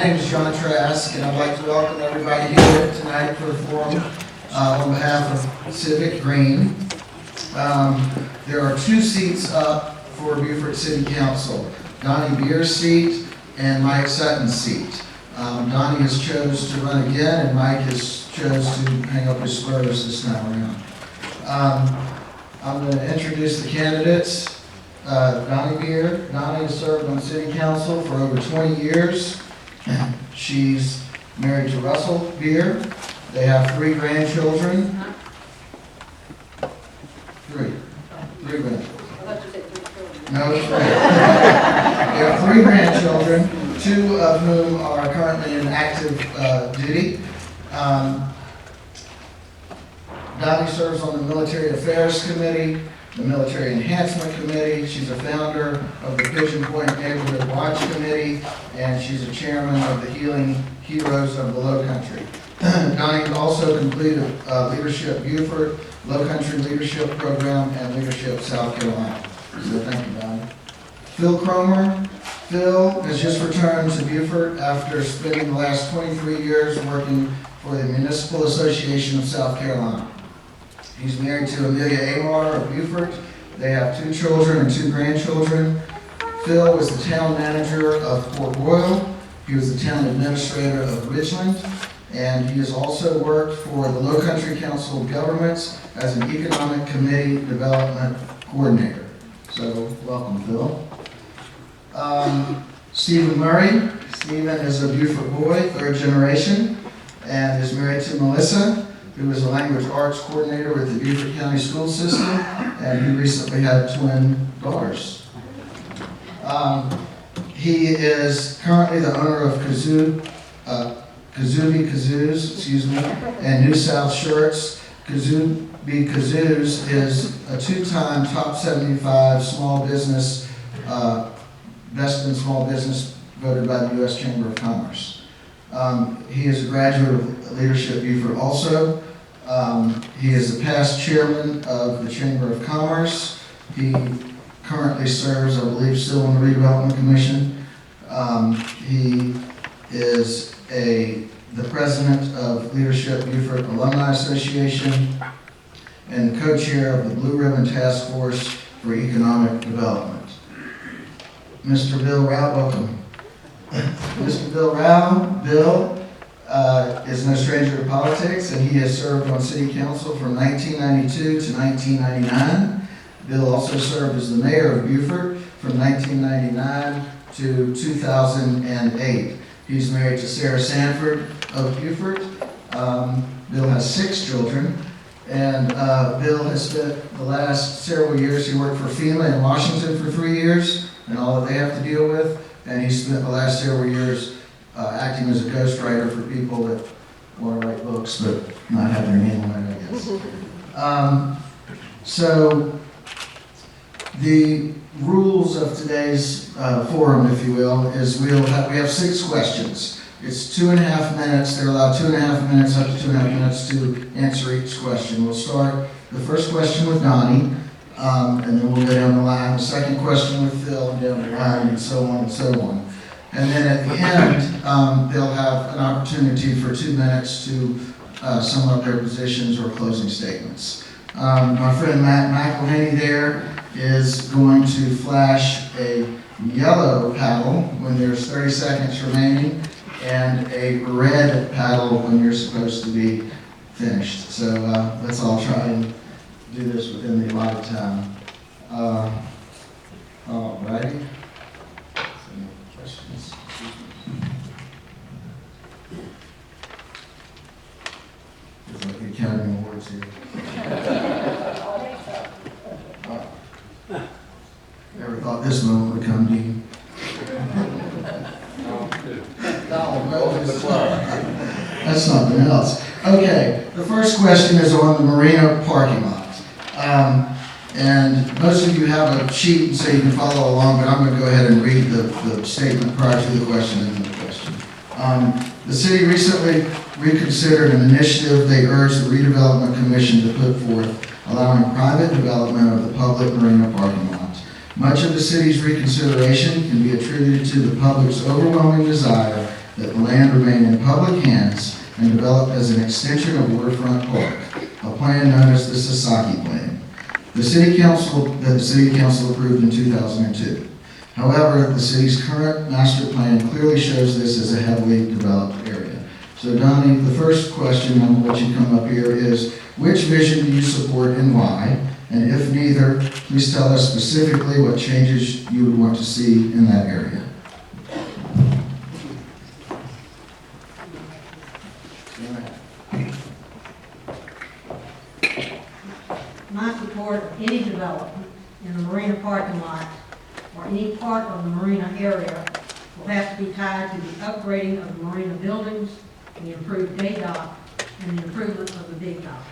name is John Trask, and I'd like to welcome everybody here tonight for the forum on behalf of Civic Green. There are 2 seats up for Beaufort City Council, Donnie Beer's seat and Mike Sutton's seat. Donnie has chose to run again, and Mike has chose to hang up his spurs this time around. I'm going to introduce the candidates. Donnie Beer. Donnie has served on City Council for over 20 years. She's married to Russell Beer. They have 3 grandchildren. 3 grandchildren. No, 3. They have 3 grandchildren, 2 of whom are currently in active duty. Donnie serves on the Military Affairs Committee, the Military Enhancement Committee. She's a founder of the Pigeon Point Neighborhood Watch Committee, and she's a chairman of the Healing Heroes of the Low Country. Donnie also completed Leadership Beaufort, Low Country Leadership Program, and Leadership South Carolina. So thank you, Donnie. Phil Cromer. Phil has just returned to Beaufort after spending the last 23 years working for the Municipal Association of South Carolina. He's married to Amelia Amar of Beaufort. They have 2 children and 2 grandchildren. Phil was the town manager of Port Royal. He was the town administrator of Richland. And he has also worked for the Low Country Council of Governments as an Economic Committee Development Coordinator. So, welcome, Phil. Stephen Murray. Stephen is a Beaufort boy, 3rd generation, and is married to Melissa, who is a language arts coordinator with the Beaufort County School System, and he recently had twin daughters. He is currently the owner of Kazubi Kazoos, and New South Shirts. Kazubi Kazoos is a 2-time top 75 small business, best in small business voted by the U.S. Chamber of Commerce. He is a graduate of Leadership Beaufort also. He is the past chairman of the Chamber of Commerce. He currently serves, I believe, still on the Redevelopment Commission. He is the president of Leadership Beaufort Alumni Association and co-chair of the Blue Ribbon Task Force for Economic Development. Mr. Bill Rao, welcome. Mr. Bill Rao, Bill is no stranger to politics, and he has served on City Council from 1992 to 1999. Bill also served as the mayor of Beaufort from 1999 to 2008. He's married to Sarah Sanford of Beaufort. Bill has 6 children, and Bill has spent the last several years, he worked for FEMA in Washington for 3 years, and all that they have to deal with, and he spent the last several years acting as a ghostwriter for people that want to write books but not have their name on it, I guess. So the rules of today's forum, if you will, is we have 6 questions. It's 2.5 minutes. They're allowed 2.5 minutes, up to 2.5 minutes to answer each question. We'll start the first question with Donnie, and then we'll go down the line. The second question with Phil, and down the line, and so on and so on. And then at the end, they'll have an opportunity for 2 minutes to sum up their positions or closing statements. My friend Matt McElhaney there is going to flash a yellow paddle when there's 30 seconds remaining, and a red paddle when you're supposed to be finished. So let's all try and do this within the allotted time. All righty. Any questions? It's like the Academy Awards here. Never thought this moment would come, Dean. That's something else. Okay, the first question is on the Marina parking lot. And most of you have a sheet so you can follow along, but I'm going to go ahead and read the statement prior to the question and the question. The city recently reconsidered an initiative they urged the Redevelopment Commission to put forth, allowing private development of the public marina parking lot. Much of the city's reconsideration can be attributed to the public's overwhelming desire that the land remain in public hands and develop as an extension of Waterfront Park, a plan known as the Sasaki Plan. The City Council approved in 2002. However, the city's current master plan clearly shows this as a heavily developed area. So Donnie, the first question I'm going to let you come up here is, which vision do you support and why? And if neither, please tell us specifically what changes you would want to see in that area. My support of any development in the marina parking lot or any part of the marina area will have to be tied to the upgrading of the marina buildings, the improved day dock, and the improvement of the big docks.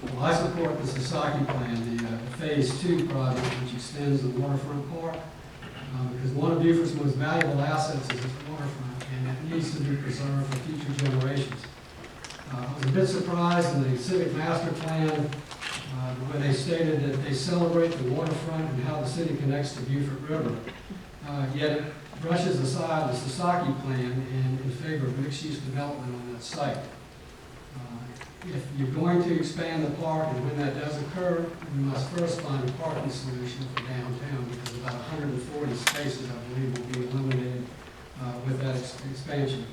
Well, I support the Sasaki plan, the Phase 2 project, which extends the waterfront park, because one of Beaufort's most valuable assets is its waterfront, and it needs to be preserved for future generations. I was a bit surprised in the civic master plan when they stated that they celebrate the waterfront and how the city connects to Beaufort River, yet it brushes aside the Sasaki plan in favor of mixed-use development on that site. If you're going to expand the park, and when that does occur, we must first find a parking solution for downtown, because about 140 spaces, I believe, will be eliminated with that expansion.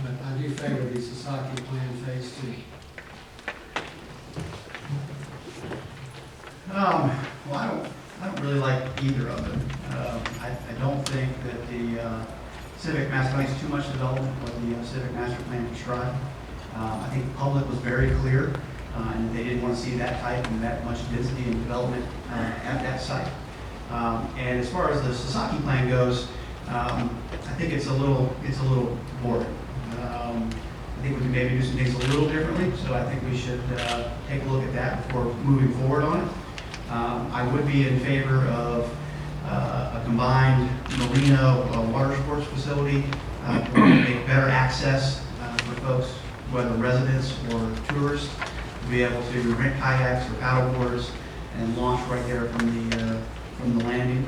But I do favor the Sasaki plan Phase 2. Well, I don't really like either of them. I don't think that the civic master plan is too much development what the civic master plan prescribed. I think the public was very clear, and they didn't want to see that type and that much density and development at that site. And as far as the Sasaki plan goes, I think it's a little boring. I think we can maybe do some things a little differently, so I think we should take a look at that before moving forward on it. I would be in favor of a combined marina water sports facility to make better access for folks, whether residents or tourists, to be able to rent kayaks or paddle boards and launch right there from the landing.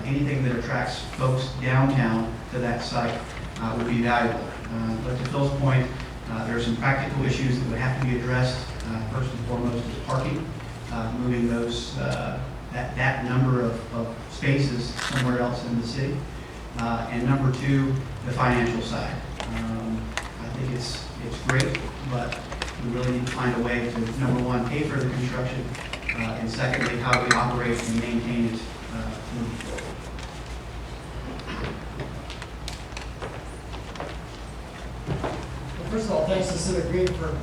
Anything that attracts folks downtown to that site would be valuable. But to Phil's point, there are some practical issues that would have to be addressed. First and foremost is parking, moving those that number of spaces somewhere else in the city. And number two, the financial side. I think it's great, but we really need to find a way to, number one, pay for the construction, and secondly, how we operate and maintain it moving forward. Well, first of all, thanks to Civic Green for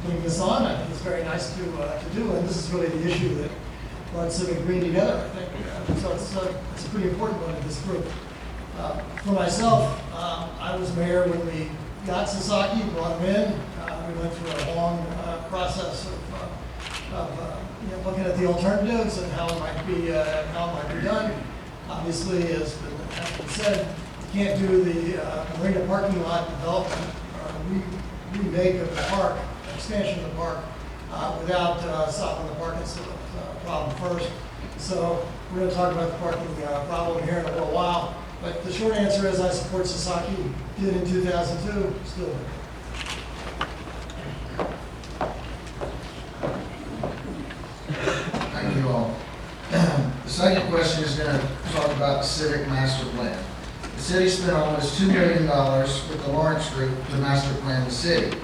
putting this on. I think it's very nice to do, and this is really the issue that brought Civic Green together, I think. So it's a pretty important one in this group. For myself, I was mayor when we got Sasaki, brought him in. We went through a long process of looking at the alternatives and how it might be done. Obviously, as has been said, you can't do the marina parking lot development or remake of the park, expansion of the park, without solving the parking problem first. So we're going to talk about the parking problem here in a little while. But the short answer is I support Sasaki. Did in 2002, still do. Thank you all. The second question is going to talk about the civic master plan. The city spent almost $2 million with the Lawrence Group to master plan the city,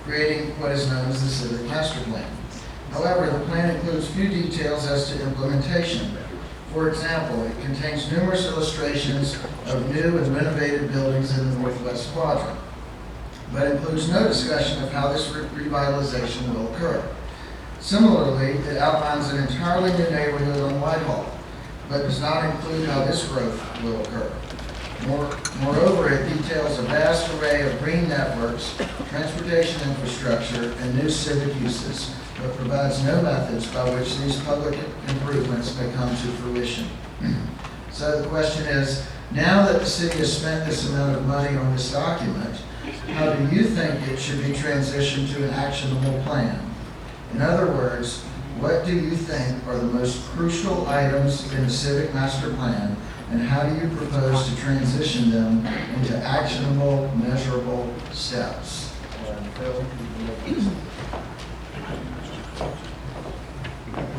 creating what is known as the civic master plan. However, the plan includes few details as to implementation. For example, it contains numerous illustrations of new and renovated buildings in the northwest quadrant, but includes no discussion of how this revitalization will occur. Similarly, it outlines an entirely new neighborhood on Whitehall, but does not include how this growth will occur. Moreover, it details a vast array of green networks, transportation infrastructure, and new civic uses, but provides no methods by which these public improvements may come to fruition. So the question is, now that the city has spent this amount of money on this document, how do you think it should be transitioned to an actionable plan? In other words, What do you think are the most crucial items in the civic master plan, and how do you propose to transition them into actionable, measurable steps?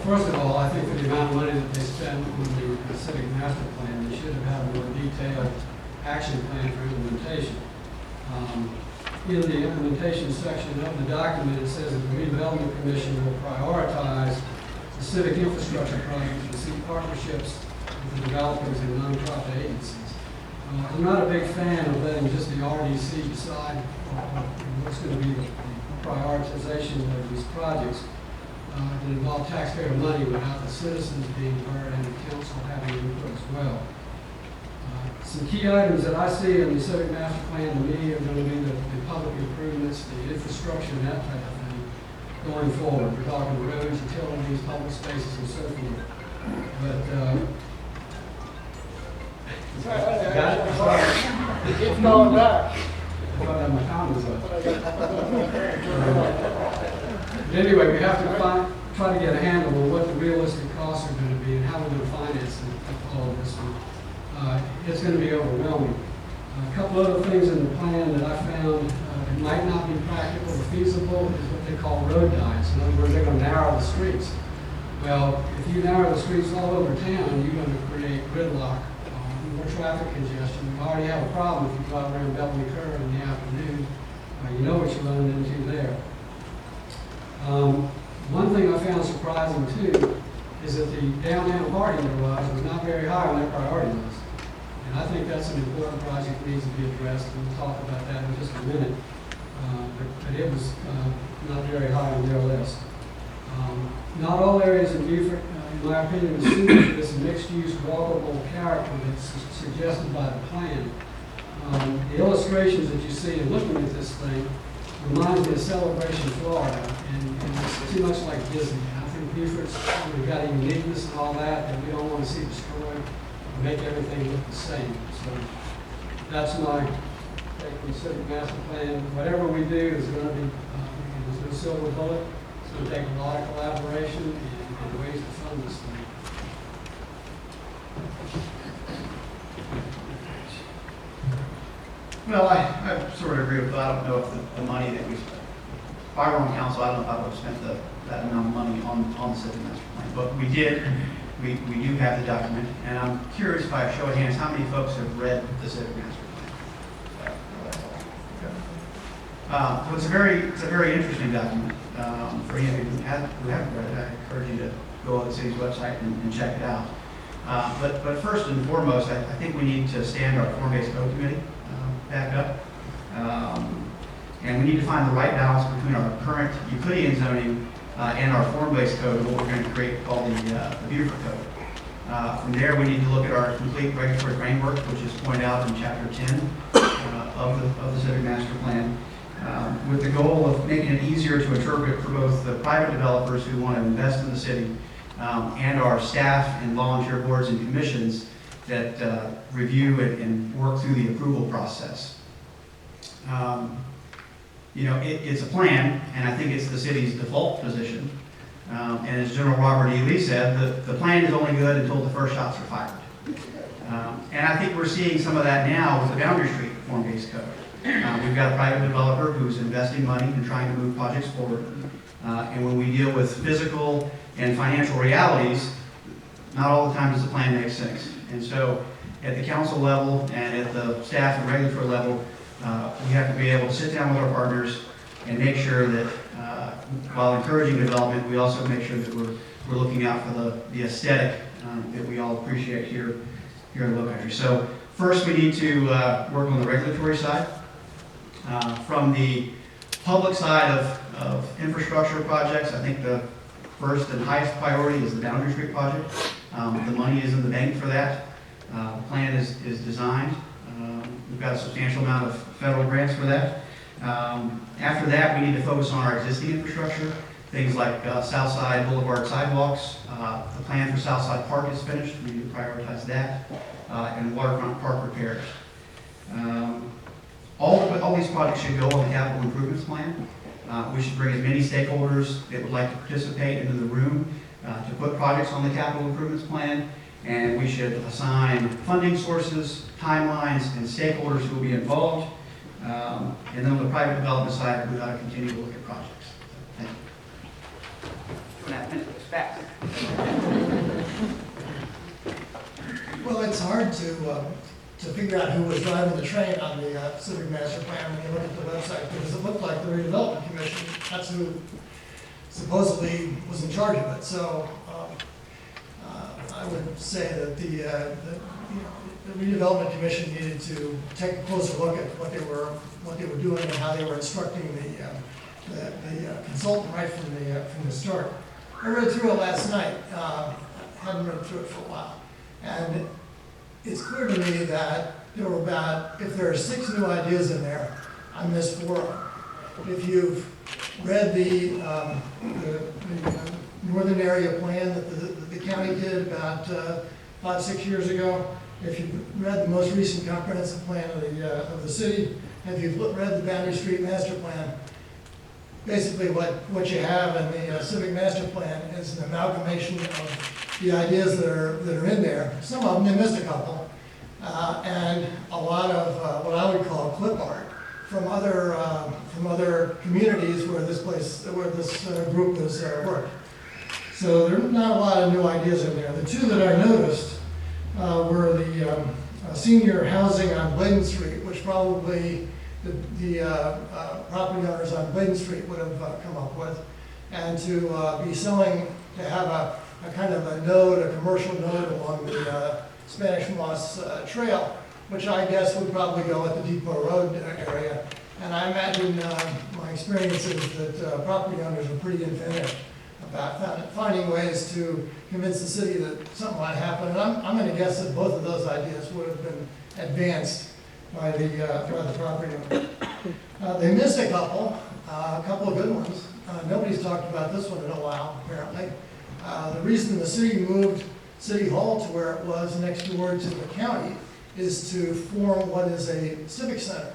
First of all, I think for the amount of money that they spend on the civic master plan, they should have had a more detailed action plan for implementation. In the implementation section of the document, it says that the redevelopment commission will prioritize the civic infrastructure projects and seek partnerships with the developers and nonprofit agencies. I'm not a big fan of letting just the RDC decide what's going to be the prioritization of these projects that involve taxpayer money without the citizens being heard and the council having input as well. Some key items that I see in the civic master plan to me are going to be the public improvements, the infrastructure, and that type of thing going forward. We're talking roads, utilities, public spaces, and so forth. But got it? Keep going back. I thought I had my comments up. But anyway, we have to try to get a handle on what the realistic costs are going to be and how we're going to finance all of this one. It's going to be overwhelming. A couple other things in the plan that I found that might not be practical or feasible is what they call road diets. In other words, they're going to narrow the streets. Well, if you narrow the streets all over town, you're going to create gridlock, more traffic congestion. We already have a problem if you go out around Beverly Curve in the afternoon. You know what you're running into there. One thing I found surprising too is that the downtown parking garage was not very high on their priority list. And I think that's an important project that needs to be addressed, and we'll talk about that in just a minute. But it was not very high on their list. Not all areas in Beaufort, in my opinion, are suited for this mixed-use, walkable character that's suggested by the plan. The illustrations that you see in looking at this thing reminds me of Celebration, Florida, and it's too much like Disney. I think Beaufort's we've got a uniqueness and all that we don't want to see destroyed. Make everything look the same. So that's my take on the civic master plan. Whatever we do is going to be, there's no silver bullet. It's going to take a lot of collaboration and ways to fund this thing. Well, I sort of agree with that. I don't know if the money that we spent, if I were on council, I don't know if I would have spent that amount of money on the civic master plan. But we did. We do have the document, and I'm curious by a show of hands, how many folks have read the civic master plan? So it's a very interesting document. For any of you who haven't read it, I encourage you to go on the city's website and check it out. But first and foremost, I think we need to stand our form-based code committee back up, and we need to find the right balance between our current Euclidean zoning and our form-based code, what we're going to create called the Beaufort Code. From there, we need to look at our complete regulatory framework, which is pointed out in Chapter 10 of the Civic Master Plan, with the goal of making it easier to interpret for both the private developers who want to invest in the city and our staff and volunteer boards and commissions that review and work through the approval process. It's a plan, and I think it's the city's default position. And as General Robert E. Lee said, the plan is only good until the first shots are fired. And I think we're seeing some of that now with the Boundary Street form-based code. We've got a private developer who's investing money and trying to move projects forward. And when we deal with physical and financial realities, not all the time does the plan make sense. And so at the council level and at the staff and regulatory level, we have to be able to sit down with our partners and make sure that while encouraging development, we also make sure that we're looking out for the aesthetic that we all appreciate here in the Low Country. So first we need to work on the regulatory side. From the public side of infrastructure projects, I think the first and highest priority is the Boundary Street project. The money is in the bank for that. The plan is designed. We've got a substantial amount of federal grants for that. After that, we need to focus on our existing infrastructure, things like Southside Boulevard sidewalks. The plan for Southside Park is finished. We need to prioritize that, and waterfront park repairs. All these projects should go on the capital improvements plan. We should bring as many stakeholders that would like to participate into the room to put projects on the capital improvements plan, and we should assign funding sources, timelines, and stakeholders who will be involved. And then on the private development side, we ought to continue to look at projects. Thank you. 2.5 minutes, fast. Well, it's hard to figure out who was driving the train on the civic master plan when you look at the website, because it looked like the redevelopment commission, that's who supposedly was in charge of it. So I would say that the redevelopment commission needed to take a closer look at what they were doing and how they were instructing the consultant right from the start. I read through it last night, hadn't read through it for a while, and it's clear to me that there were about, if there are 6 new ideas in there, I missed 4 of them. If you've read the northern area plan that the county did about 5-6 years ago, if you've read the most recent comprehensive plan of the city, if you've read the Boundary Street master plan, basically what you have in the civic master plan is an amalgamation of the ideas that are in there. Some of them, they missed a couple, and a lot of what I would call clip art from other communities where this group has worked. So there are not a lot of new ideas in there. The 2 that I noticed were the senior housing on Bladen Street, which probably the property owners on Bladen Street would have come up with, and to be selling, to have a kind of a node, a commercial node along the Spanish Moss Trail, which I guess would probably go at the Depot Road area. And I imagine my experience is that property owners are pretty inventive about finding ways to convince the city that something might happen. And I'm going to guess that both of those ideas would have been advanced by the property owner. They missed a couple of good ones. Nobody's talked about this one in a while, apparently. The reason the city moved City Hall to where it was next door to the county is to form what is a civic center.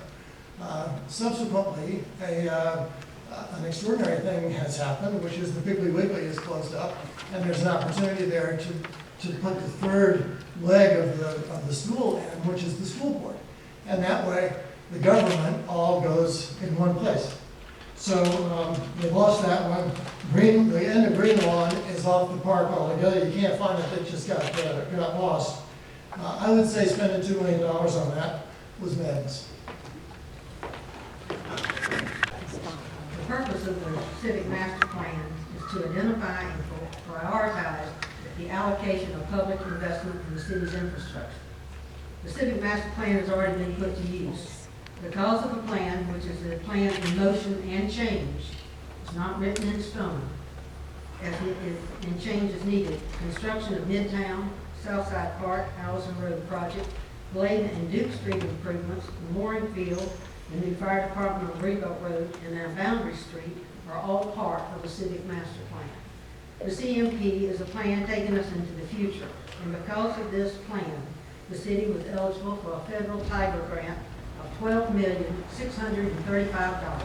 Subsequently, an extraordinary thing has happened, which is the Piggly Wiggly is closed up, and there's an opportunity there to put the third leg of the stool in, which is the school board. And that way, the government all goes in one place. So they lost that one. The end of Green Lawn is off the park altogether. You can't find it. It just got lost. I would say spending $2 million on that was madness. The purpose of the civic master plan is to identify and prioritize the allocation of public investment in the city's infrastructure. The civic master plan has already been put to use. Because of the plan, which is a plan in motion and change, it's not written in stone, and change is needed. Construction of Midtown, Southside Park, Allison Road project, Bladen and Duke Street improvements, the mooring field, the new fire department on Reebok Road, and now Boundary Street are all part of the civic master plan. The CMP is a plan taking us into the future, and because of this plan, the city was eligible for a federal Tiger grant of $12,635.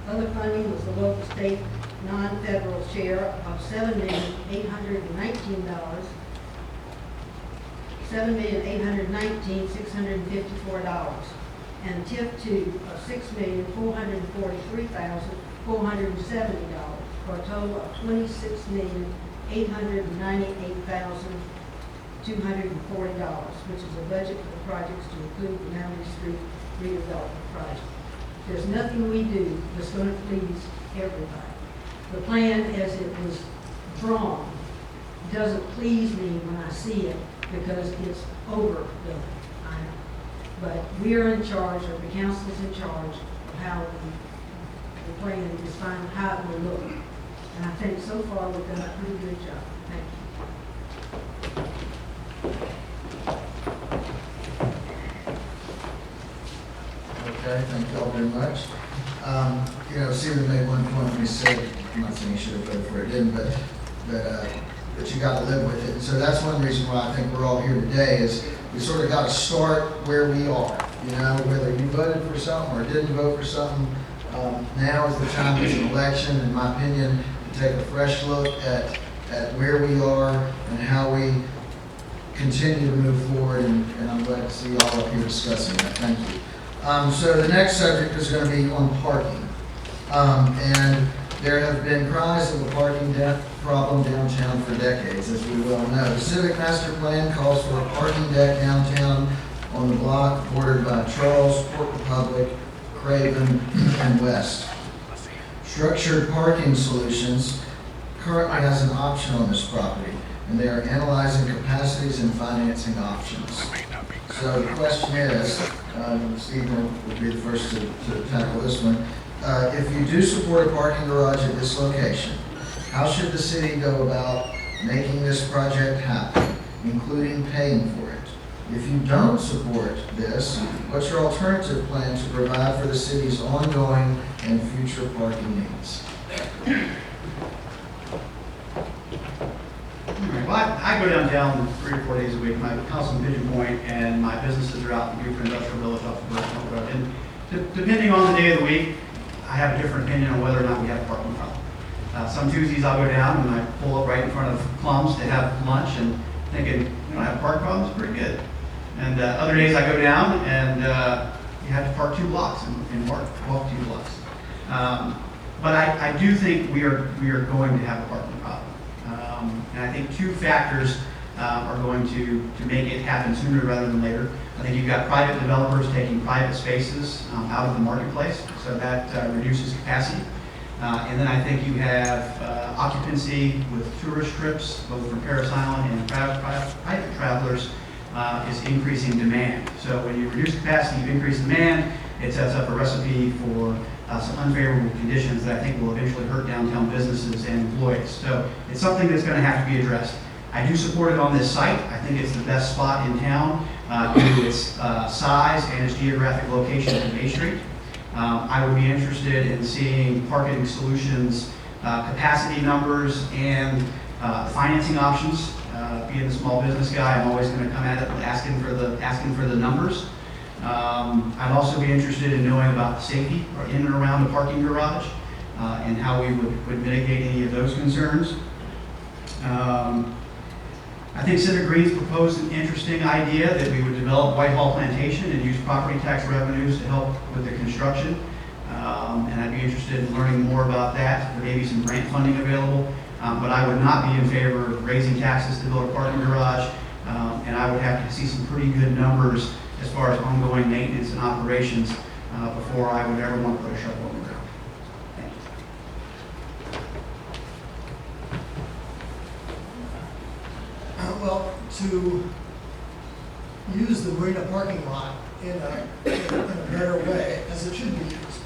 Other funding was the local state non-federal share of $7,819,654, and TIF 2 of $6,443,470, for a total of $26,898,240, which is a budget for the projects to include the Boundary Street redevelopment project. There's nothing we do that's going to please everybody. The plan as it was drawn doesn't please me when I see it because it's overdone. I know. But we are in charge, or the council is in charge of how the plan is defined, how it will look. And I think so far we've done a pretty good job. Thank you. Okay, thank you all very much. Stephen made one point when he said, I'm not saying he should have voted for it, didn't, but you got to live with it. And so that's one reason why I think we're all here today is we sort of got to start where we are. Whether you voted for something or didn't vote for something, Now is the time, there's an election, in my opinion, to take a fresh look at where we are and how we continue to move forward, and I'm glad to see you all up here discussing that. Thank you. So the next subject is going to be on parking. And there have been cries of a parking problem downtown for decades, as we well know. The Civic Master Plan calls for a parking deck downtown on the block bordered by Charles, Port Republic, Craven, and West. Structured Parking Solutions currently has an option on this property, and they are analyzing capacities and financing options. So the question is, Stephen will be the first to tackle this one. If you do support a parking garage at this location, how should the city go about making this project happen, including paying for it? If you don't support this, what's your alternative plan to provide for the city's ongoing and future parking needs? Well, I go downtown 3 or 4 days a week. My house in Pigeon Point and my businesses are out in Buford Industrial Village off of Burton Road. And depending on the day of the week, I have a different opinion on whether or not we have a parking problem. Some Tuesdays I'll go down and I pull up right in front of Clum's to have lunch and thinking, I have a parking problem, it's pretty good. And other days I go down and you have to park 2 blocks and walk 2 blocks. But I do think we are going to have a parking problem. And I think 2 factors are going to make it happen sooner rather than later. I think you've got private developers taking private spaces out of the marketplace, so that reduces capacity. And then I think you have occupancy with tourist trips, both from Paris Island and private travelers, is increasing demand. So when you reduce capacity, you increase demand, it sets up a recipe for some unfavorable conditions that I think will eventually hurt downtown businesses and employees. So it's something that's going to have to be addressed. I do support it on this site. I think it's the best spot in town due to its size and its geographic location in Bay Street. I would be interested in seeing Parking Solutions capacity numbers and financing options. Being a small business guy, I'm always going to come at it asking for the numbers. I'd also be interested in knowing about the safety in and around the parking garage and how we would mitigate any of those concerns. I think Civic Greens proposed an interesting idea that we would develop Whitehall Plantation and use property tax revenues to help with the construction. And I'd be interested in learning more about that. There may be some grant funding available, but I would not be in favor of raising taxes to build a parking garage. And I would have to see some pretty good numbers as far as ongoing maintenance and operations before I would ever want to put a shovel in the ground. Thank you. Well, to use the marina parking lot in a better way, as it should be used,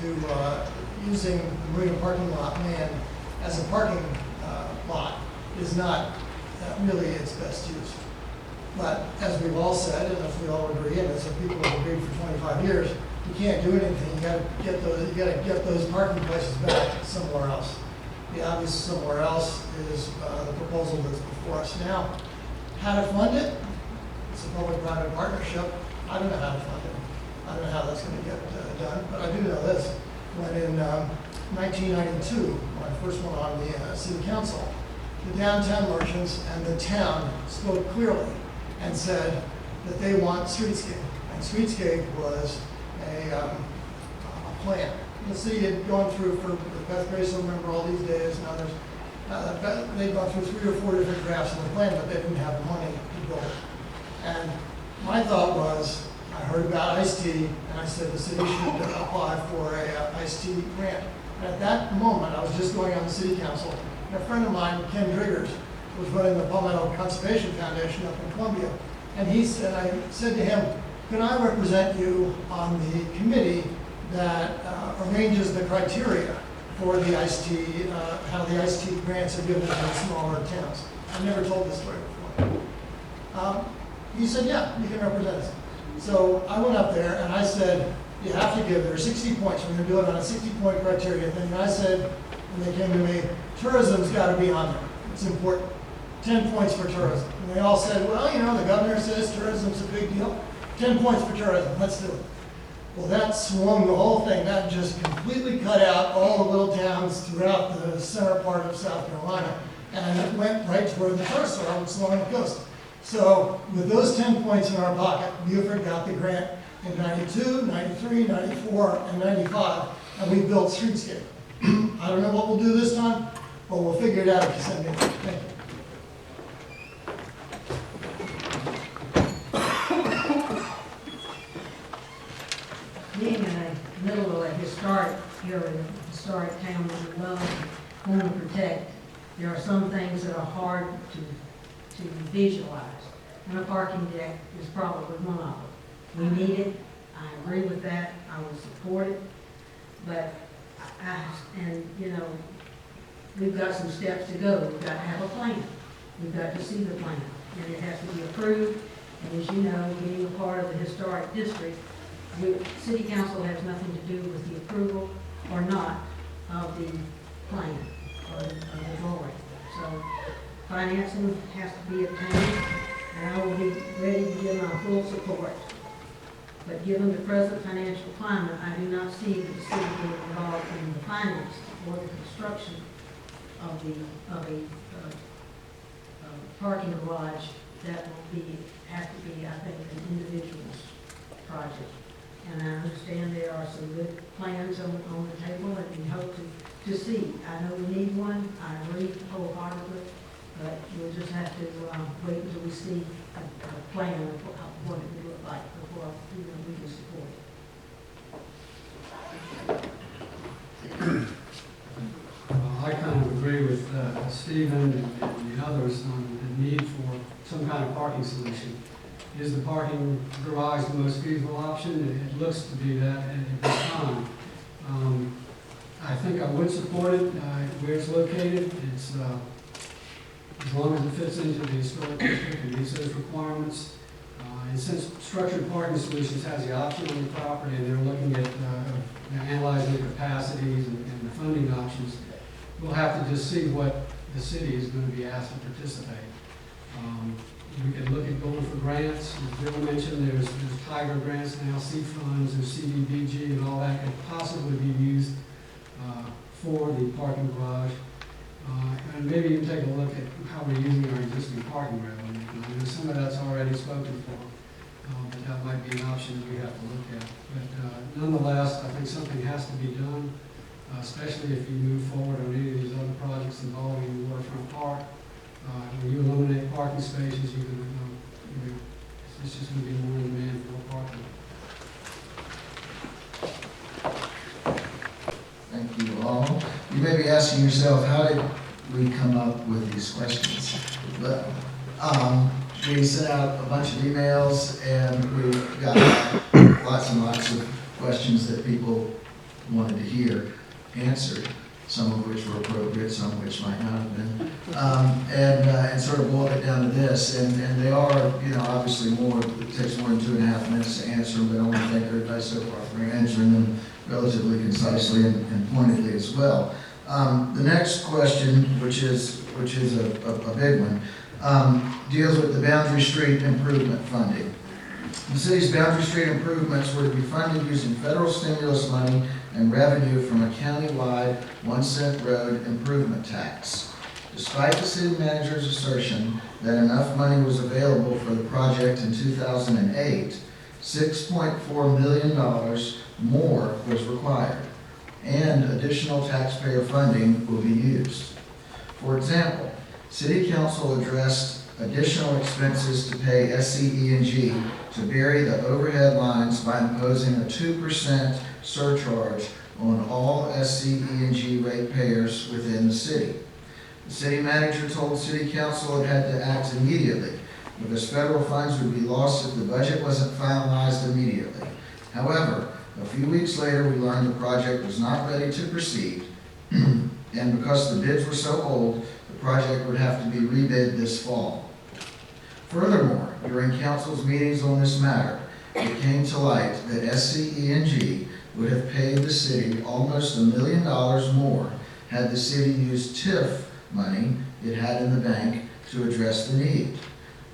to using the marina parking lot land as a parking lot is not really its best use. But as we've all said, and as we all agree, and as people have agreed for 25 years, you can't do anything. You got to get those parking places back somewhere else. The obvious somewhere else is the proposal that's before us now. How to fund it? It's a public-private partnership. I don't know how to fund it. I don't know how that's going to get done, but I do know this. When in 1992, when I first went on the city council, the downtown merchants and the town spoke clearly and said that they want streetscape. And streetscape was a plan. The city had gone through, for Beth Grace will remember all these days, and others, they'd gone through 3 or 4 different drafts of the plan, but they didn't have the money to build it. And my thought was, I heard about Ice-T, and I said the city should apply for a Ice-T grant. And at that moment, I was just going on the city council, and a friend of mine, Ken Driggers, was running the Palmetto Conservation Foundation up in Columbia. And I said to him, can I represent you on the committee that arranges the criteria for the Ice-T, how the Ice-T grants are given to the smaller towns? I never told this story before. He said, yeah, you can represent us. So I went up there and I said, you have to give, there are 60 points, we're going to do it on a 60-point criteria thing. And I said, and they came to me, tourism's got to be on there. It's important. 10 points for tourism. And they all said, well, the governor says tourism's a big deal. 10 points for tourism, let's do it. Well, that swung the whole thing, that just completely cut out all the little towns throughout the center part of South Carolina. And it went right to where the first are, which is along the coast. So with those 10 points in our pocket, Beaufort got the grant in 92, 93, 94, and 95, and we built streetscape. I don't know what we'll do this time, but we'll figure it out if you send me. Thank you. Being in the middle of a historic area, historic town that we love, want to protect, there are some things that are hard to visualize. And a parking deck is probably one of them. We need it, I agree with that, I will support it, but we've got some steps to go. We've got to have a plan. We've got to see the plan, and it has to be approved. And as you know, being a part of the historic district, city council has nothing to do with the approval or not of the plan or of the drawing. So financing has to be obtained, and I will be ready to give my full support. But given the present financial climate, I do not see the city being involved in the finance or the construction of a parking garage. That will have to be, I think, an individual's project. And I understand there are some good plans on the table, and we hope to see. I know we need one, I agree wholeheartedly, but we'll just have to wait until we see a plan of what it would look like before we can support it. I kind of agree with Stephen and the others on the need for some kind of parking solution. Is the parking garage the most feasible option? It looks to be that at this time. I think I would support it where it's located. It's as long as it fits into the historic district and meets those requirements. And since Structured Parking Solutions has the option on the property, and they're looking at analyzing the capacities and the funding options, we'll have to just see what the city is going to be asked to participate. We can look at going for grants. As Bill mentioned, there's Tiger grants now, C funds, there's CDBG, and all that could possibly be used for the parking garage. And maybe even take a look at how we're using our existing parking revenue. I know some of that's already spoken for, but that might be an option that we have to look at. But nonetheless, I think something has to be done, especially if you move forward on any of these other projects involving the waterfront park. When you eliminate parking spaces, it's just going to be more demand for parking. Thank you all. You may be asking yourself, how did we come up with these questions? But we sent out a bunch of emails, and we got lots and lots of questions that people wanted to hear answered, some of which were appropriate, some of which might not have been, and sort of boiled it down to this. And they are, obviously more, it takes more than 2.5 minutes to answer them, but I want to thank everybody so far for answering them relatively concisely and pointedly as well. The next question, which is a big one, deals with the Boundary Street improvement funding. The city's Boundary Street improvements were to be funded using federal stimulus money and revenue from a county-wide 1-cent road improvement tax. Despite the city manager's assertion that enough money was available for the project in 2008, $6.4 million more was required, and additional taxpayer funding will be used. For example, City Council addressed additional expenses to pay SCE&G to bury the overhead lines by imposing a 2% surcharge on all SCE&G ratepayers within the city. The city manager told City Council it had to act immediately, because federal funds would be lost if the budget wasn't finalized immediately. However, a few weeks later, we learned the project was not ready to proceed, and because the bids were so old, the project would have to be rebid this fall. Furthermore, during council's meetings on this matter, it came to light that SCE&G would have paid the city almost $1 million more had the city used TIF money it had in the bank to address the need.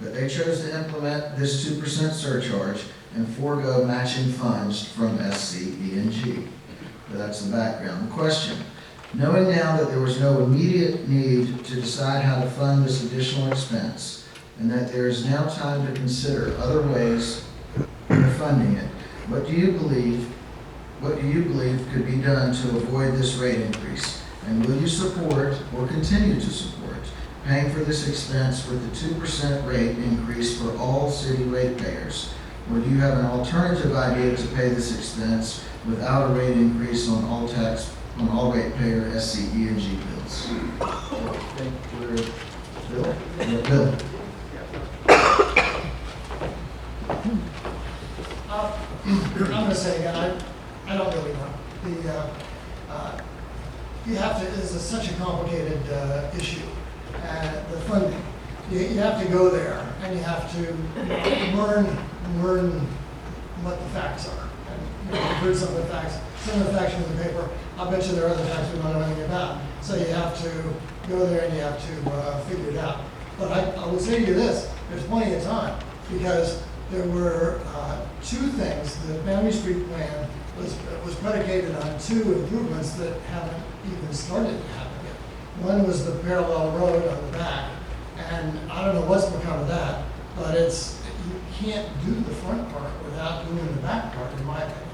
but they chose to implement this 2% surcharge and forego matching funds from SCE&G. But that's the background. The question, knowing now that there was no immediate need to decide how to fund this additional expense, and that there is now time to consider other ways of funding it, what do you believe could be done to avoid this rate increase? And will you support or continue to support paying for this expense with the 2% rate increase for all city ratepayers? Or do you have an alternative idea to pay this expense without a rate increase on all ratepayer SCE&G bills? I think we're Bill. I'm gonna say again, I don't really know. You have to, this is such a complicated issue, the funding. You have to go there, and you have to learn what the facts are. And you've heard some of the facts in the paper. I bet you there are other facts we don't know anything about. So you have to go there and you have to figure it out. But I will say to you this, there's plenty of time, because there were two things. The Boundary Street plan was predicated on two improvements that haven't even started to happen yet. One was the parallel road on the back, and I don't know what's become of that, but you can't do the front part without doing the back part, in my opinion.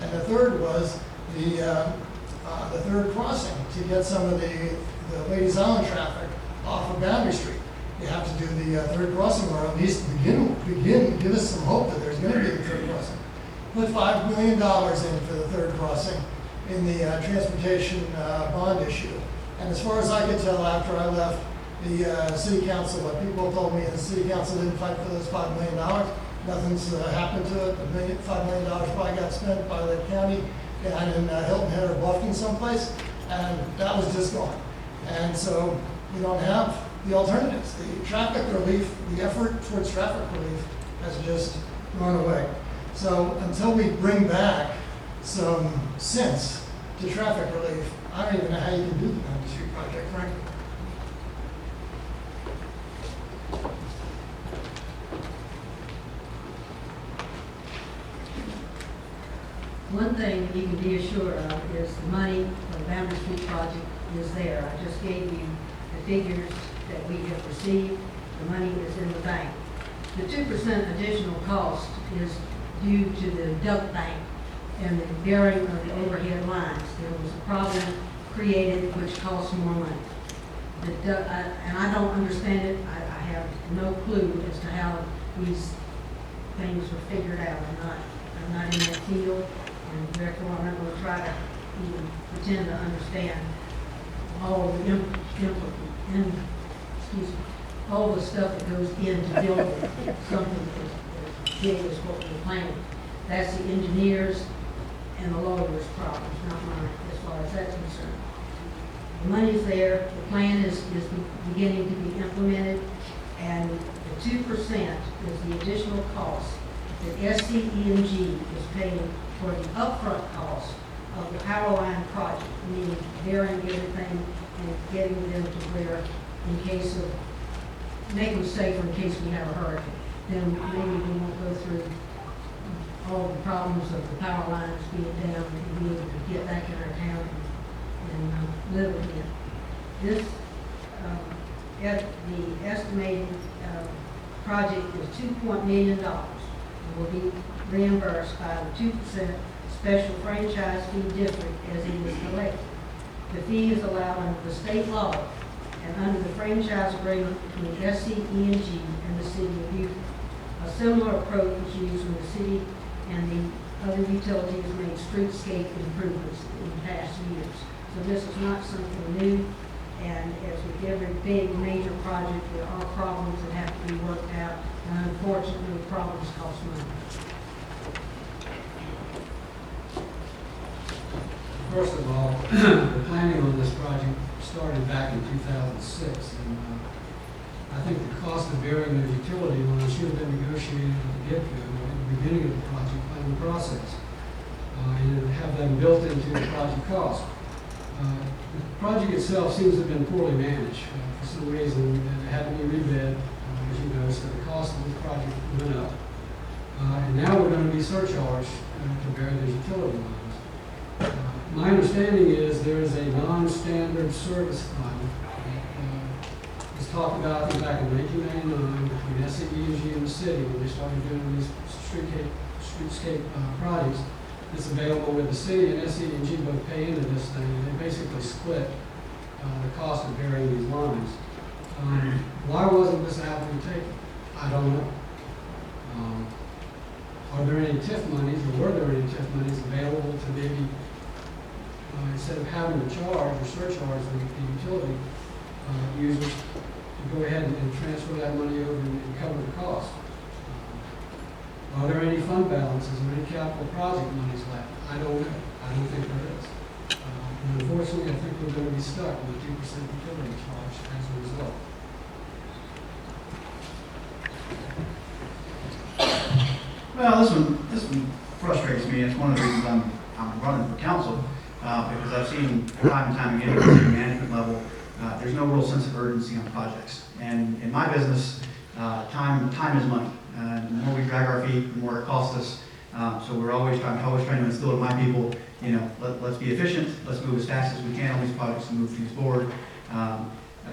And the third was the third crossing, to get some of the Ladies Island traffic off of Boundary Street. You have to do the third crossing, or at least begin, give us some hope that there's gonna be the third crossing. Put $5 million in for the third crossing in the transportation bond issue. And as far as I could tell, after I left the city council, what people told me is the city council didn't fight for those $5 million. Nothing's happened to it. The $5 million probably got spent by the county down in Hilton Head or Bluffton someplace, and that was just gone. And so we don't have the alternatives. The traffic relief, the effort towards traffic relief has just gone away. So until we bring back some sense to traffic relief, I don't even know how you can do the Boundary Street project, frankly. One thing that you can be assured of is the money for the Boundary Street project is there. I just gave you the figures that we have received. The money is in the bank. The 2% additional cost is due to the duct bank and the bearing of the overhead lines. There was a problem created which cost more money. And I don't understand it. I have no clue as to how these things were figured out. I'm not in that field, and therefore I'm not going to try to even pretend to understand all the all the stuff that goes into building something as big as what we're planning. That's the engineers and the lawyers' problems, not mine, as far as that's concerned. The money's there, the plan is beginning to be implemented, and the 2% is the additional cost that SCE&G is paying for the upfront cost of the power line project, meaning burying everything and getting them to where, in case of, make them safer in case we have a hurricane. Then maybe we won't go through all the problems of the power lines being down and be able to get back in our town and live again. This, the estimated project is $2 million and will be reimbursed by the 2% special franchise fee district as it is collected. The fee is allowed under the state law and under the franchise agreement between SCE&G and the city of Beaufort. A similar approach was used when the city and the other utilities made streetscape improvements in past years. So this is not something new, and as with every big major project, there are problems that have to be worked out, and unfortunately, problems cost money. First of all, the planning on this project started back in 2006, and I think the cost of burying the utility line should have been negotiated at the get-go, at the beginning of the project planning process, and have them built into the project cost. The project itself seems to have been poorly managed. For some reason, it had to be rebid, as you know, so the cost of this project went up. And now we're going to be surcharged to bear those utility lines. My understanding is there is a non-standard service fund that was talked about, I think, back in 1999 between SCE&G and the city when they started doing these streetscape projects. It's available with the city and SCE&G both pay into this thing, and they basically split the cost of burying these lines. Why wasn't this avenue taken? I don't know. Are there any TIF monies, or were there any TIF monies available to maybe, instead of having to charge or surcharge the utility users, to go ahead and transfer that money over and cover the cost? Are there any fund balances or any capital project monies left? I don't know. I don't think there is. And unfortunately, I think we're going to be stuck with a 2% utility charge as a result. Well, this one frustrates me. It's one of the reasons I'm running for council, because I've seen time and time again at the city management level, there's no real sense of urgency on projects. And in my business, time is money. The more we drag our feet, the more it costs us. So we're always trying to instill in my people, let's be efficient, let's move as fast as we can on these projects and move things forward. I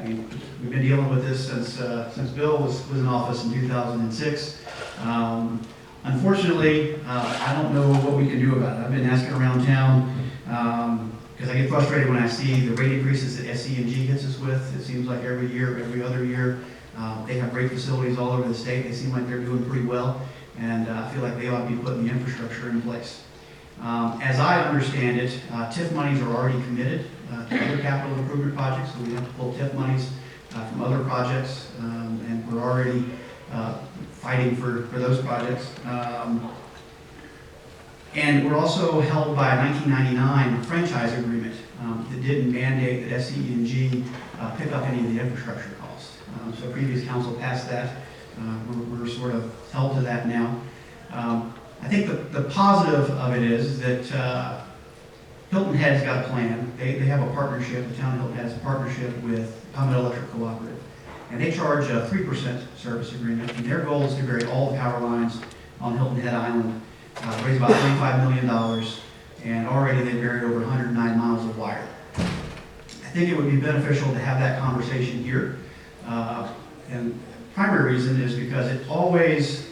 mean, we've been dealing with this since Bill was in office in 2006. Unfortunately, I don't know what we can do about it. I've been asking around town because I get frustrated when I see the rate increases that SCE&G hits us with. It seems like every year, every other year. They have great facilities all over the state. They seem like they're doing pretty well, and I feel like they ought to be putting the infrastructure in place. As I understand it, TIF monies are already committed to other capital improvement projects, so we have to pull TIF monies from other projects, and we're already fighting for those projects. And we're also held by a 1999 franchise agreement that didn't mandate that SCE&G pick up any of the infrastructure costs. So previous council passed that. We're sort of held to that now. I think the positive of it is that Hilton Head's got a plan. They have a partnership, the town of Hilton Head has a partnership with Summit Electric Cooperative. And they charge a 3% service agreement. And their goal is to bury all the power lines on Hilton Head Island, raise about $25 million, and already they buried over 109 miles of wire. I think it would be beneficial to have that conversation here. And the primary reason is because it always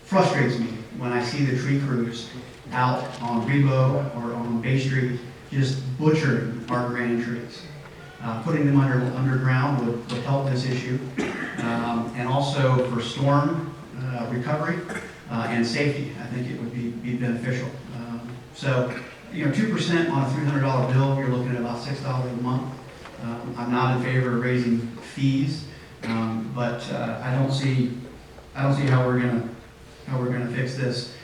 frustrates me when I see the tree crews out on Rebo or on Bay Street just butchering our grand trees. Putting them underground would help this issue, and also for storm recovery and safety, I think it would be beneficial. So, 2% on a $300 bill, you're looking at about $6 a month. I'm not in favor of raising fees, but I don't see how we're gonna fix this.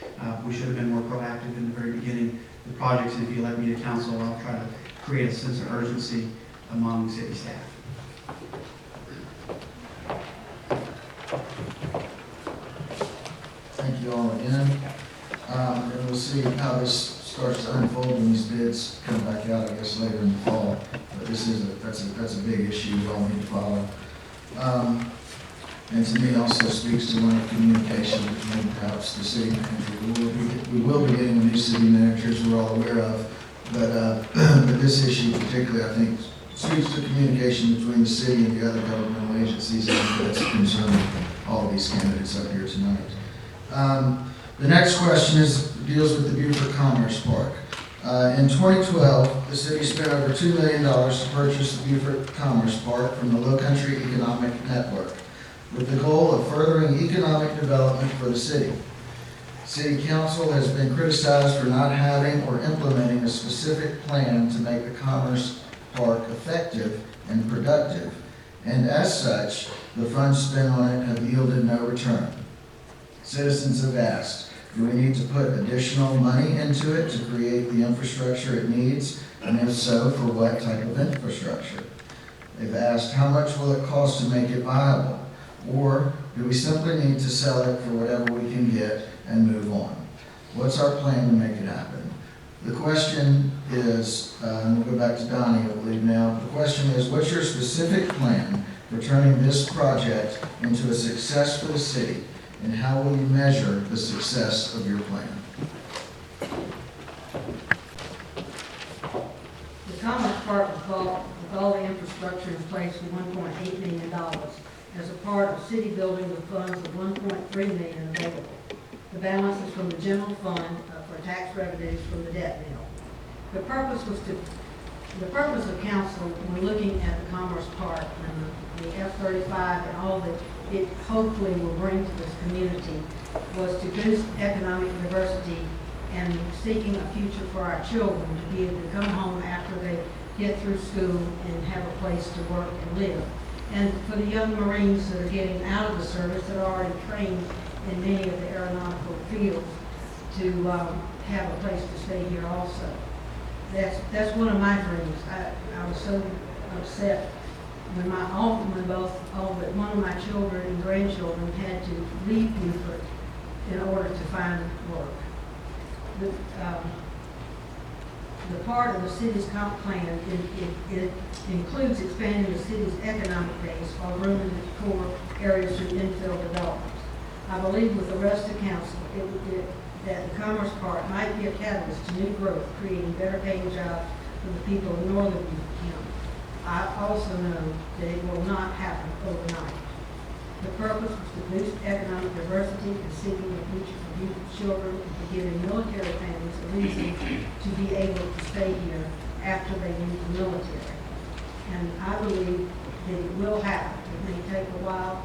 We should have been more proactive in the very beginning. The projects, and if you elect me to council, I'll try to create a sense of urgency among city staff. Thank you all again. And we'll see how this starts to unfold when these bids come back out, I guess, later in the fall. But that's a big issue we all need to follow. And to me also speaks to one of communication between perhaps the city manager. We will be getting a new city manager, as we're all aware of. But this issue particularly, I think, speaks to communication between the city and the other governmental agencies. I think that's a concern of all of these candidates up here tonight. The next question deals with the Beaufort Commerce Park. In 2012, the city spent over $2 million to purchase the Beaufort Commerce Park from the Low Country Economic Network, with the goal of furthering economic development for the city. City Council has been criticized for not having or implementing a specific plan to make the Commerce Park effective and productive, and as such, the funds spent on it have yielded no return. Citizens have asked, do we need to put additional money into it to create the infrastructure it needs, and if so, for what type of infrastructure? They've asked, how much will it cost to make it viable? Or do we simply need to sell it for whatever we can get and move on? What's our plan to make it happen? The question is, and we'll go back to Donnie, I believe now. The question is, what's your specific plan for turning this project into a success for the city? And how will you measure the success of your plan? The Commerce Park was bought with all the infrastructure in place for $1.8 million as a part of city building with funds of $1.3 million available. The balance is from the general fund for tax revenues from the debt mill. The purpose of council, when looking at the Commerce Park and the F-35 and all that it hopefully will bring to this community, was to boost economic diversity and seeking a future for our children to be able to come home after they get through school and have a place to work and live. And for the young Marines that are getting out of the service that are already trained in many of the aeronautical fields to have a place to stay here also. That's one of my dreams. I was so upset when all but one of my children and grandchildren had to leave Beaufort in order to find work. The part of the city's comp plan, it includes expanding the city's economic base while rooming its core areas through infill development. I believe with the rest of council, that the Commerce Park might be a catalyst to new growth, creating better paying jobs for the people of northern County. I also know that it will not happen overnight. The purpose was to boost economic diversity and seeking a future for youth, children, and for giving military families a reason to be able to stay here after they leave the military. And I believe that it will happen. It may take a while,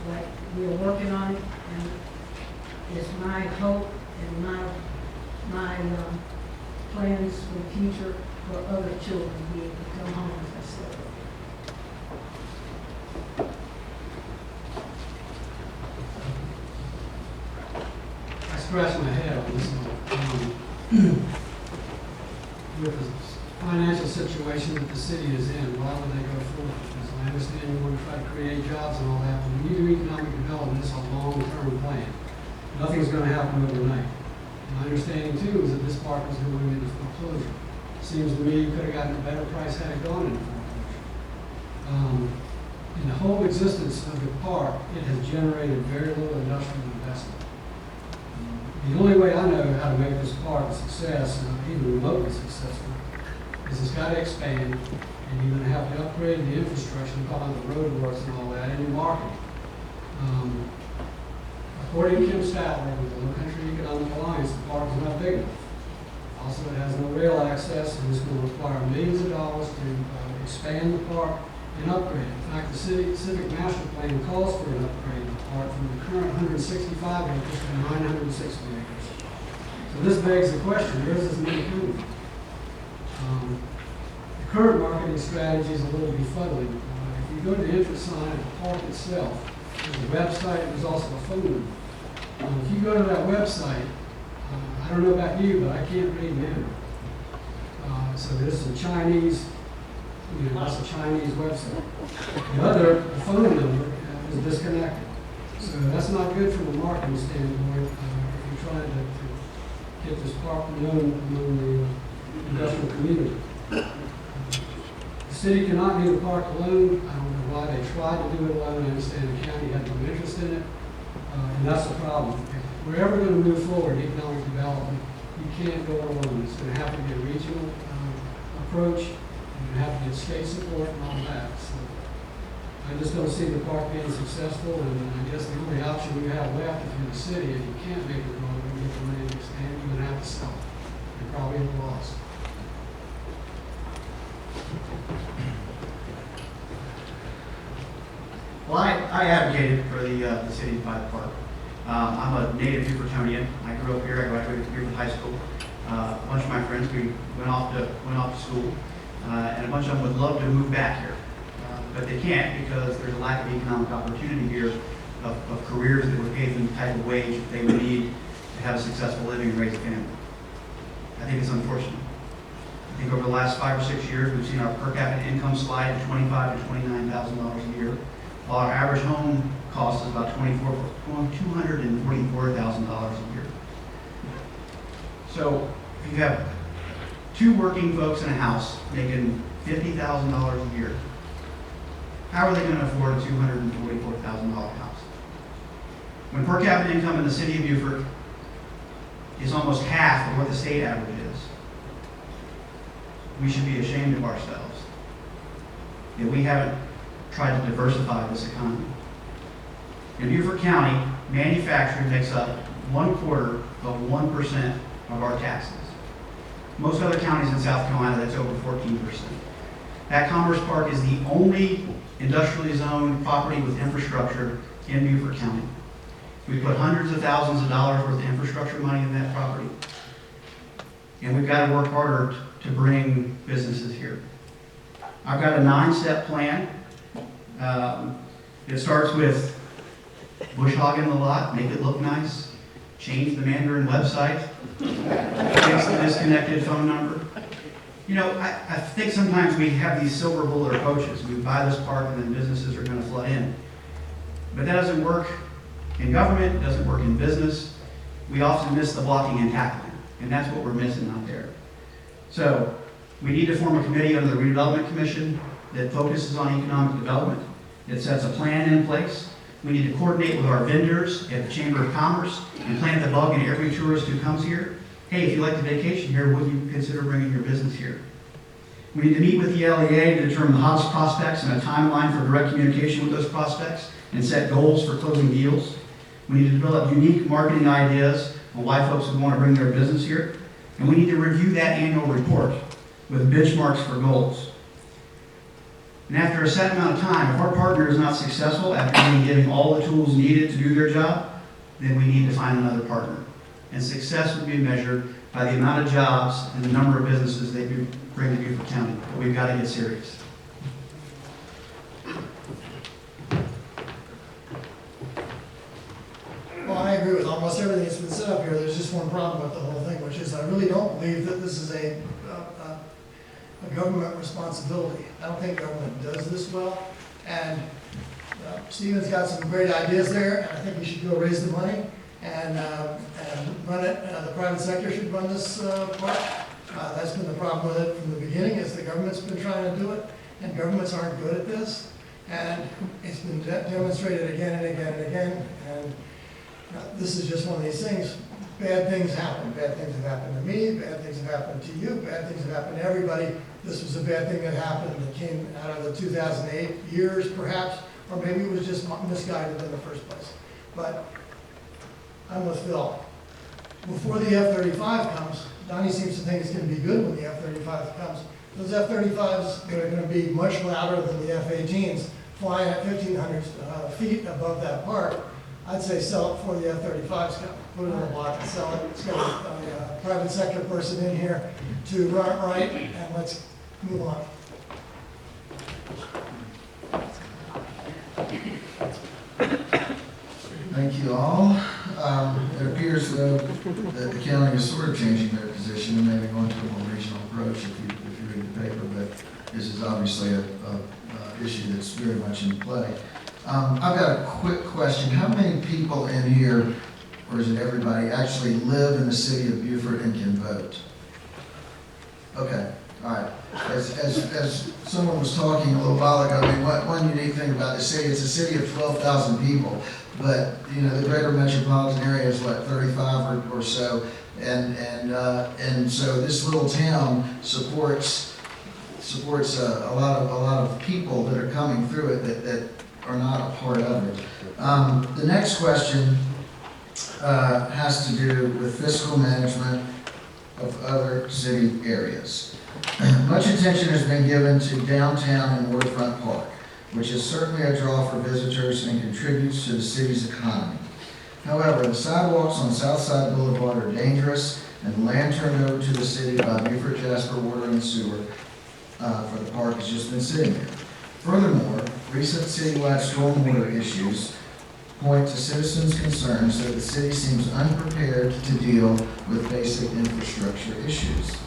but we are working on it, and it's my hope and my plans for the future for other children to be able to come home, as I said. I scratch my head on this one. With the financial situation that the city is in, why would they go forward? Because I understand you want to try to create jobs and all that, but when you do economic development, it's a long-term plan. Nothing's going to happen overnight. My understanding too is that this park was going into foreclosure. Seems to me you could have gotten a better price had it gone into foreclosure. In the whole existence of the park, it has generated very little industrial investment. The only way I know how to make this park a success, even remotely successful, is it's got to expand, and you're going to have to upgrade the infrastructure, call the road works and all that, and your marketing. According to Kim Statler with the Low Country Economic Alliance, the park is not big enough. Also, it has no rail access, and it's going to require millions of dollars to expand the park and upgrade it. In fact, the Civic Master Plan calls for an upgrade of the park from the current 165 acres to 960 acres. So this begs the question, where is this money coming from? The current marketing strategy is a little befuddling. If you go to the entrance sign at the park itself, there's a website, there's also a phone number. If you go to that website, I don't know about you, but I can't read Mandarin. So there's some Chinese, that's a Chinese website. The phone number is disconnected. So that's not good from a marketing standpoint if you're trying to get this park known among the industrial community. The city cannot do the park alone. I don't know why they tried to do it alone. I understand the county had no interest in it. And that's the problem. If we're ever going to move forward in economic development, you can't go it alone. It's going to have to be a regional approach. You're going to have to get state support and all that. So I just don't see the park being successful. And I guess the only option we have left if you're the city, if you can't make it grow and get the money to expand, you're going to have to sell it. You're probably at a loss. Well, I advocated for the city to buy the park. I'm a native Beaufortonian. I grew up here. I graduated from Beaufort High School. A bunch of my friends, we went off to school, and a bunch of them would love to move back here, but they can't because there's a lack of economic opportunity here of careers that would pay them the type of wage that they would need to have a successful living and raise a family. I think it's unfortunate. I think over the last 5 or 6 years, we've seen our per capita income slide to $25,000 to $29,000 a year. While our average home cost is about $244,000 a year. So if you have 2 working folks in a house making $50,000 a year, how are they gonna afford a $244,000 house? When per capita income in the city of Beaufort is almost half of what the state average is, we should be ashamed of ourselves that we haven't tried to diversify this economy. In Beaufort County, manufacturing makes up 1/4 of 1% of our taxes. Most other counties in South Carolina, that's over 14%. That Commerce Park is the only industrially zoned property with infrastructure in Beaufort County. We put hundreds of thousands of dollars worth of infrastructure money in that property. And we've got to work harder to bring businesses here. I've got a 9-step plan. It starts with bush hogging the lot, make it look nice, change the Mandarin website, fix the disconnected phone number. You know, I think sometimes we have these silver bullet approaches. We buy this park and then businesses are going to flood in. But that doesn't work in government, it doesn't work in business. We often miss the blocking and tackling, and that's what we're missing out there. So we need to form a committee under the Redevelopment Commission that focuses on economic development. It sets a plan in place. We need to coordinate with our vendors at the Chamber of Commerce and plant the bug in every tourist who comes here. Hey, if you like to vacation here, would you consider bringing your business here? We need to meet with the LEA to determine the hottest prospects and a timeline for direct communication with those prospects and set goals for closing deals. We need to develop unique marketing ideas on why folks would want to bring their business here. And we need to review that annual report with benchmarks for goals. And after a set amount of time, if our partner is not successful after getting all the tools needed to do their job, then we need to find another partner. And success would be measured by the amount of jobs and the number of businesses they bring to Beaufort County. But we've got to get serious. Well, I agree with almost everything that's been said up here. There's just one problem with the whole thing, which is I really don't believe that this is a government responsibility. I don't think government does this well. And Stephen's got some great ideas there, and I think we should go raise the money and run it. The private sector should run this part. That's been the problem with it from the beginning, is the government's been trying to do it, and governments aren't good at this. And it's been demonstrated again and again and again. And this is just one of these things. Bad things happen. Bad things have happened to me. Bad things have happened to you. Bad things have happened to everybody. This was a bad thing that happened that came out of the 2008 years, perhaps, or maybe it was just misguided in the first place. But I'm with Phil. Before the F-35 comes, Donnie seems to think it's going to be good when the F-35 comes. Those F-35s that are going to be much louder than the F-18s, flying at 1,500 feet above that park, I'd say sell it before the F-35s come. Put it in a block and sell it. Let's get a private sector person in here to run it right, and let's move on. Thank you all. It appears though that the county is sort of changing their position and maybe going to a more regional approach if you read the paper, but this is obviously a issue that's very much in play. I've got a quick question. How many people in here, or is it everybody, actually live in the city of Beaufort and can vote? Okay, all right. As someone was talking a little while ago, I mean, one unique thing about the city, it's a city of 12,000 people, but you know the greater metropolitan area is what, 35 or so, and so this little town supports a lot of people that are coming through it that are not a part of it. The next question has to do with fiscal management of other city areas. Much attention has been given to downtown and Waterfront Park, which is certainly a draw for visitors and contributes to the city's economy. However, the sidewalks on Southside Boulevard are dangerous, and the land turned over to the city by Beaufort Jasper Water and Sewer for the park has just been sitting there. Furthermore, recent citywide stormwater issues point to citizens' concerns that the city seems unprepared to deal with basic infrastructure issues.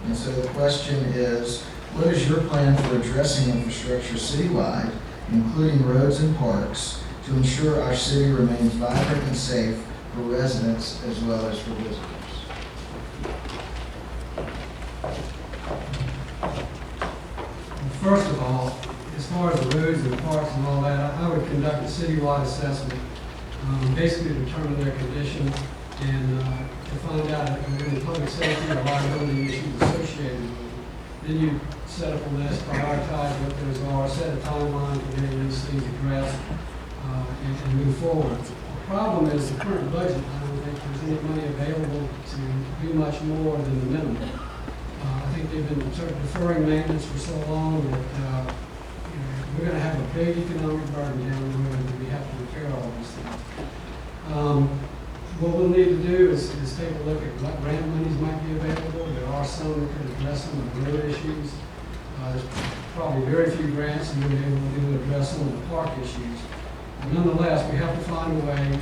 And so the question is, what is your plan for addressing infrastructure citywide, including roads and parks, to ensure our city remains vibrant and safe for residents as well as for visitors? First of all, as far as the roads and the parks and all that, I would conduct a citywide assessment, basically to determine their condition and to find out if there are any public safety or liability issues associated with them. Then you set up a list, prioritize what those are, set a timeline for getting these things addressed, and move forward. The problem is the current budget, I don't think there's any money available to do much more than the minimum. I think they've been sort of deferring maintenance for so long that we're going to have a big economic burden down the road and we have to repair all these things. What we'll need to do is take a look at what grant monies might be available. There are some that could address some of the road issues. There's probably very few grants that will be able to address some of the park issues. But nonetheless, we have to find a way,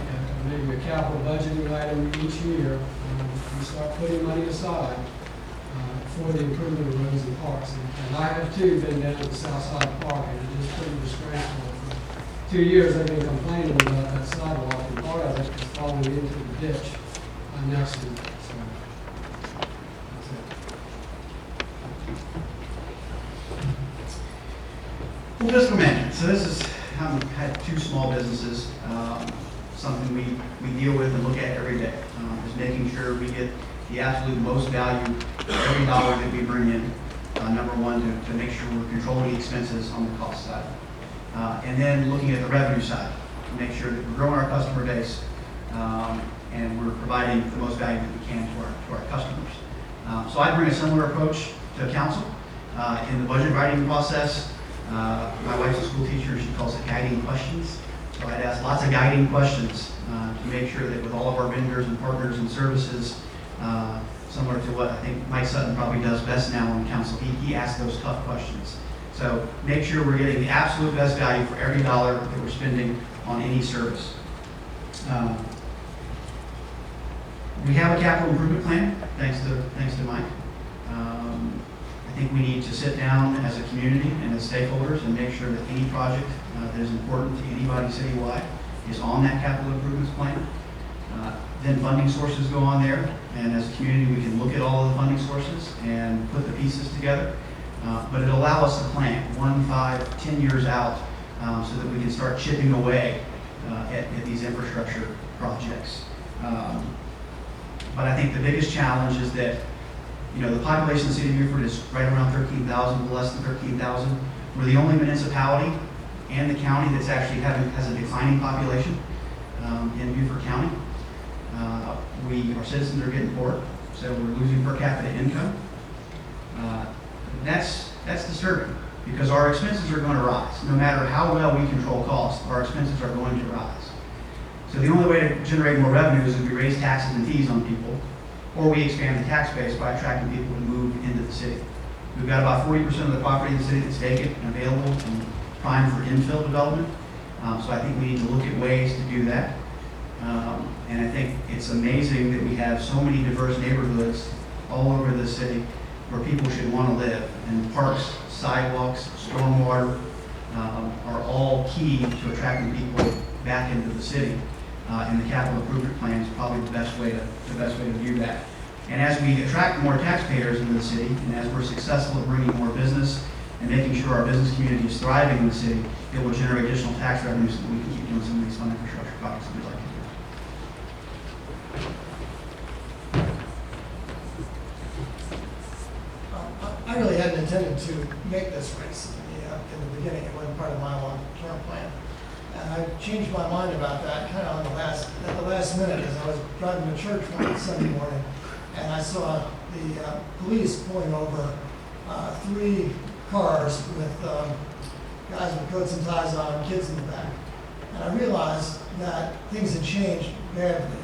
maybe a capital budgeting item each year, we start putting money aside for the improvement of roads and parks. And I have too been down to the south side of the park, and it is pretty disgraceful. For 2 years, they've been complaining about that sidewalk, and part of it is falling into the ditch next to it. So, that's it. Well, fiscal management. So this is how we had 2 small businesses, something we deal with and look at every day. Is making sure we get the absolute most value for every dollar that we bring in. Number one, to make sure we're controlling the expenses on the cost side. And then looking at the revenue side, to make sure that we're growing our customer base and we're providing the most value that we can to our customers. So I bring a similar approach to council. In the budget writing process, my wife's a school teacher, she calls it guiding questions. So I'd ask lots of guiding questions to make sure that with all of our vendors and partners and services, similar to what I think Mike Sutton probably does best now on council, he asks those tough questions. So make sure we're getting the absolute best value for every dollar that we're spending on any service. We have a capital improvement plan, thanks to Mike. I think we need to sit down as a community and as stakeholders and make sure that any project that is important to anybody citywide is on that capital improvements plan. Then funding sources go on there, and as a community we can look at all of the funding sources and put the pieces together. But it'll allow us to plan 1, 5, 10 years out so that we can start chipping away at these infrastructure projects. But I think the biggest challenge is that the population of the city of Beaufort is right around 13,000, less than 13,000. We're the only municipality and the county that's actually has a declining population in Beaufort County. Our citizens are getting poorer, so we're losing per capita income. That's disturbing because our expenses are going to rise. No matter how well we control costs, our expenses are going to rise. So the only way to generate more revenue is if we raise taxes and fees on people, or we expand the tax base by attracting people to move into the city. We've got about 40% of the property in the city that's vacant and available and prime for infill development. So I think we need to look at ways to do that. And I think it's amazing that we have so many diverse neighborhoods all over the city where people should want to live. And parks, sidewalks, stormwater are all key to attracting people back into the city. And the capital improvement plan is probably the best way to view that. And as we attract more taxpayers into the city, and as we're successful at bringing more business and making sure our business community is thriving in the city, it will generate additional tax revenues so that we can keep doing some of these fun infrastructure projects that we'd like to do. I really hadn't intended to make this race in the beginning. It wasn't part of my long-term plan. And I changed my mind about that kind of at the last minute as I was driving to church one Sunday morning. And I saw the police pulling over 3 cars with guys with coats and ties on, kids in the back. And I realized that things had changed badly,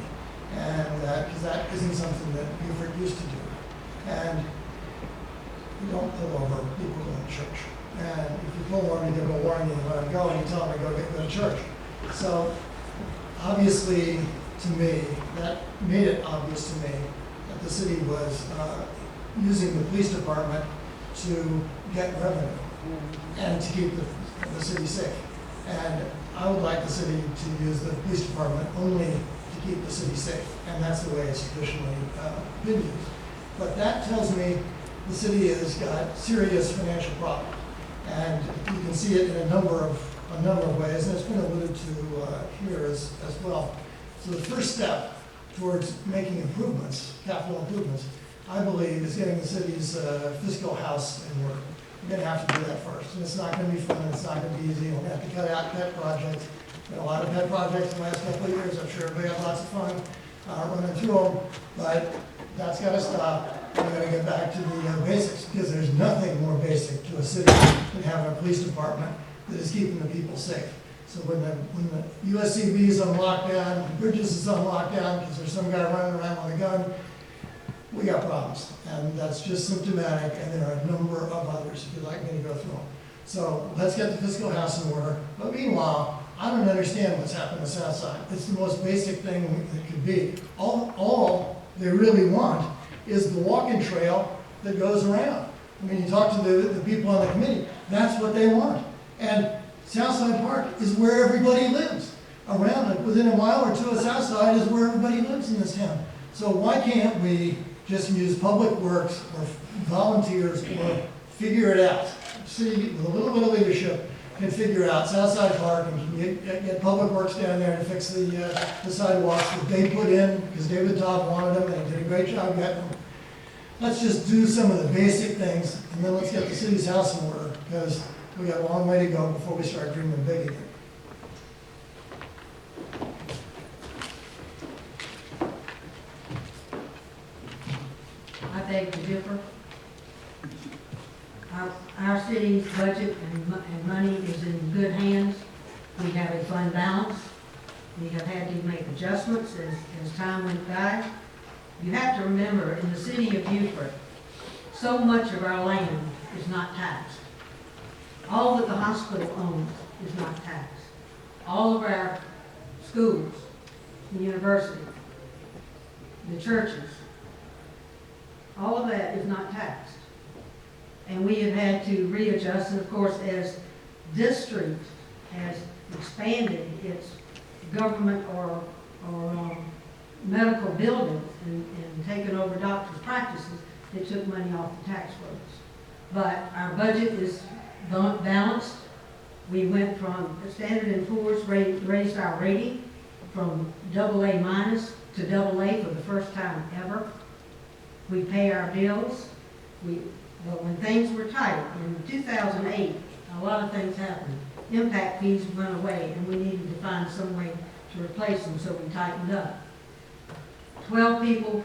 and because that isn't something that Beaufort used to do. And you don't pull over people going to church. And if you pull over me, they'll go warn you when I'm going, you tell them to go to church. So obviously, to me, that made it obvious to me that the city was using the police department to get revenue and to keep the city safe. And I would like the city to use the police department only to keep the city safe. And that's the way it's traditionally been used. But that tells me the city has got serious financial problems. And you can see it in a number of ways, and it's been alluded to here as well. So the first step towards making improvements, capital improvements, I believe, is getting the city's fiscal house in order. We're gonna have to do that first, and it's not gonna be fun, it's not gonna be easy, we're gonna have to cut out pet projects. Been a lot of pet projects in the last couple of years, I'm sure everybody had lots of fun running through them, but that's gotta stop. We're gonna get back to the basics, because there's nothing more basic to a city than having a police department that is keeping the people safe. So when the USCB is on lockdown, Bridges is on lockdown, because there's some guy running around with a gun, we got problems, and that's just symptomatic, and there are a number of others, if you'd like me to go through them. So let's get the fiscal house in order, but meanwhile, I don't understand what's happened to Southside. It's the most basic thing that could be. All they really want is the walking trail that goes around. I mean, you talk to the people on the committee, that's what they want. And Southside Park is where everybody lives. Around it, within a mile or two of Southside is where everybody lives in this town. So why can't we just use public works or volunteers or figure it out? City, with a little bit of leadership, can figure out Southside Park and can get public works down there to fix the sidewalks that they put in, because David Todd wanted them, and he did a great job getting them. Let's just do some of the basic things, and then let's get the city's house in order, because we got a long way to go before we start dreaming big again. I beg to differ. Our city's budget and money is in good hands. We have a fund balance. We have had to make adjustments as time went by. You have to remember, in the city of Beaufort, so much of our land is not taxed. All that the hospital owns is not taxed. All of our schools, the university, the churches, all of that is not taxed. And we have had to readjust, and of course, as this street has expanded its government or medical buildings and taken over doctors' practices, they took money off the tax rolls. But our budget is balanced. We went from, Standard & Poor's raised our rating from AA- to AA for the first time ever. We pay our bills. But when things were tight, in 2008, a lot of things happened. Impact fees went away, and we needed to find some way to replace them, so we tightened up. 12 people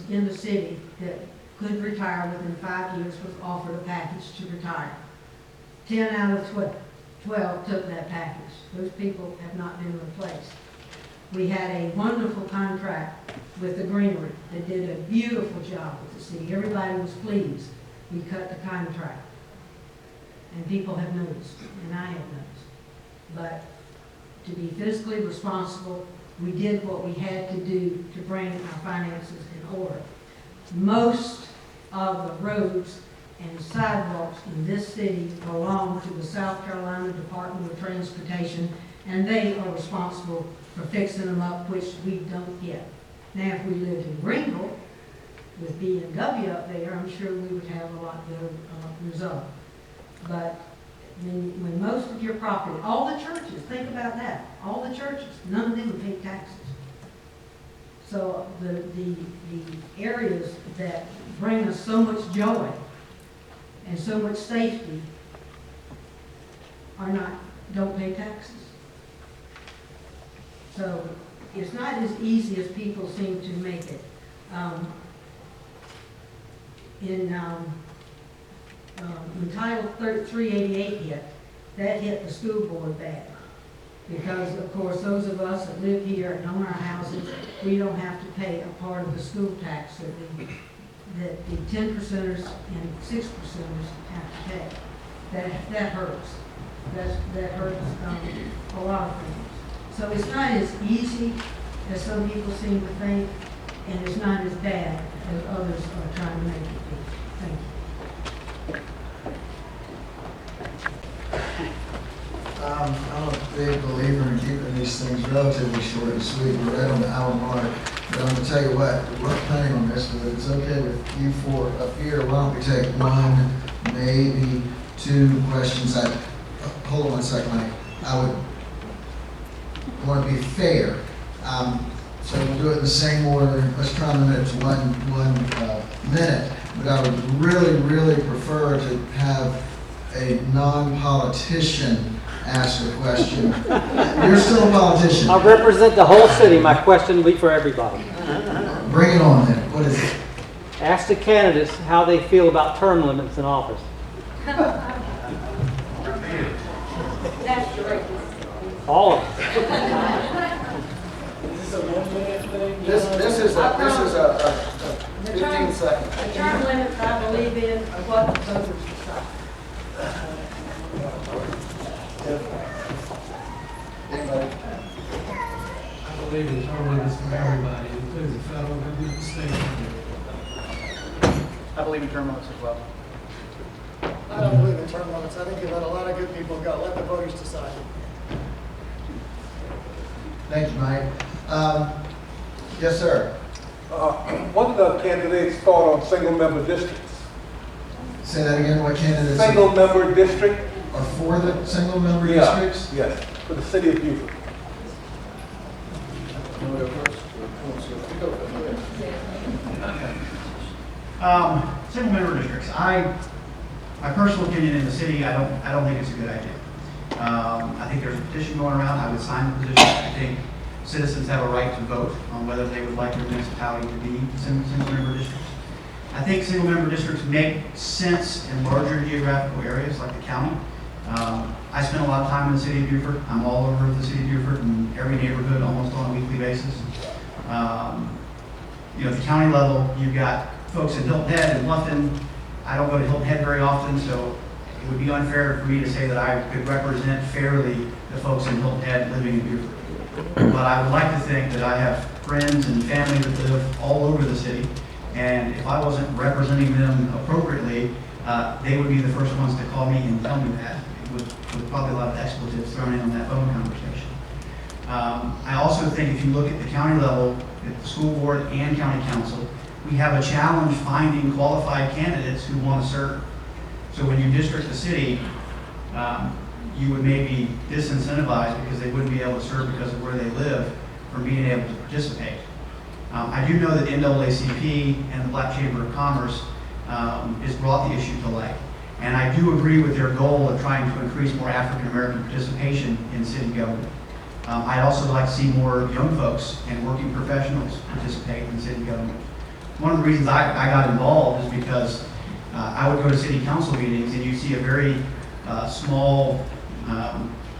in the city that could retire within 5 years was offered a package to retire. 10 out of 12 took that package. Those people have not been replaced. We had a wonderful contract with the Greenery that did a beautiful job with the city. Everybody was pleased. We cut the contract. And people have noticed, and I have noticed. But to be fiscally responsible, we did what we had to do to bring our finances in order. Most of the roads and sidewalks in this city belong to the South Carolina Department of Transportation, and they are responsible for fixing them up, which we don't get. Now, if we lived in Greenville with B&W up there, I'm sure we would have a lot better result. But when most of your property, all the churches, think about that, all the churches, none of them pay taxes. So the areas that bring us so much joy and so much safety don't pay taxes. So it's not as easy as people seem to make it. When Title 388 hit, that hit the school board bad. Because, of course, those of us that live here and own our houses, we don't have to pay a part of the school tax that the 10%ers and 6%ers have to pay. That hurts. That hurts a lot of things. So it's not as easy as some people seem to think, and it's not as bad as others are trying to make it be. Thank you. I'm a big believer in keeping these things relatively short and sweet. We're right on the hour mark. But I'm going to tell you what, we weren't planning on this, but if it's okay with you four up here, why don't we take one, maybe two questions. Hold on one second, Mike. I would want to be fair. So we'll do it in the same order. Let's try and limit it to one minute. But I would really prefer to have a non-politician ask a question. You're still a politician. I represent the whole city. My question will be for everybody. Bring it on then. What is it? Ask the candidates how they feel about term limits in office. All of them. This is a 15 second. The term limits, I believe in, are what the voters decide. Anybody? I believe in term limits for everybody, including the federal government, the state government. I believe in term limits as well. I don't believe in term limits. I think you let a lot of good people go. Let the voters decide. Thank you, Mike. Yes, sir. What did the candidates thought on single-member districts? Say that again. What candidates Single-member district? are for the single-member Yeah, districts? yes, for the city of Beaufort. Single member districts. My personal opinion in the city, I don't think it's a good idea. I think there's a petition going around. I would sign the petition. I think citizens have a right to vote on whether they would like their municipality to be single member districts. I think single member districts make sense in larger geographical areas like the county. I spend a lot of time in the city of Beaufort. I'm all over the city of Beaufort and every neighborhood almost on a weekly basis. At the county level, you've got folks in Hilton Head and Bluffton. I don't go to Hilton Head very often, so it would be unfair for me to say that I could represent fairly the folks in Hilton Head living in Beaufort. But I would like to think that I have friends and family that live all over the city, and if I wasn't representing them appropriately, they would be the first ones to call me and tell me that, with probably a lot of expletives thrown in on that phone conversation. I also think if you look at the county level, at the school board and county council, we have a challenge finding qualified candidates who want to serve. So when you district the city, you would maybe disincentivized because they wouldn't be able to serve because of where they live from being able to participate. I do know that the NAACP and the Black Chamber of Commerce has brought the issue to light. And I do agree with their goal of trying to increase more African American participation in city government. I'd also like to see more young folks and working professionals participate in city government. One of the reasons I got involved is because I would go to city council meetings and you see a very small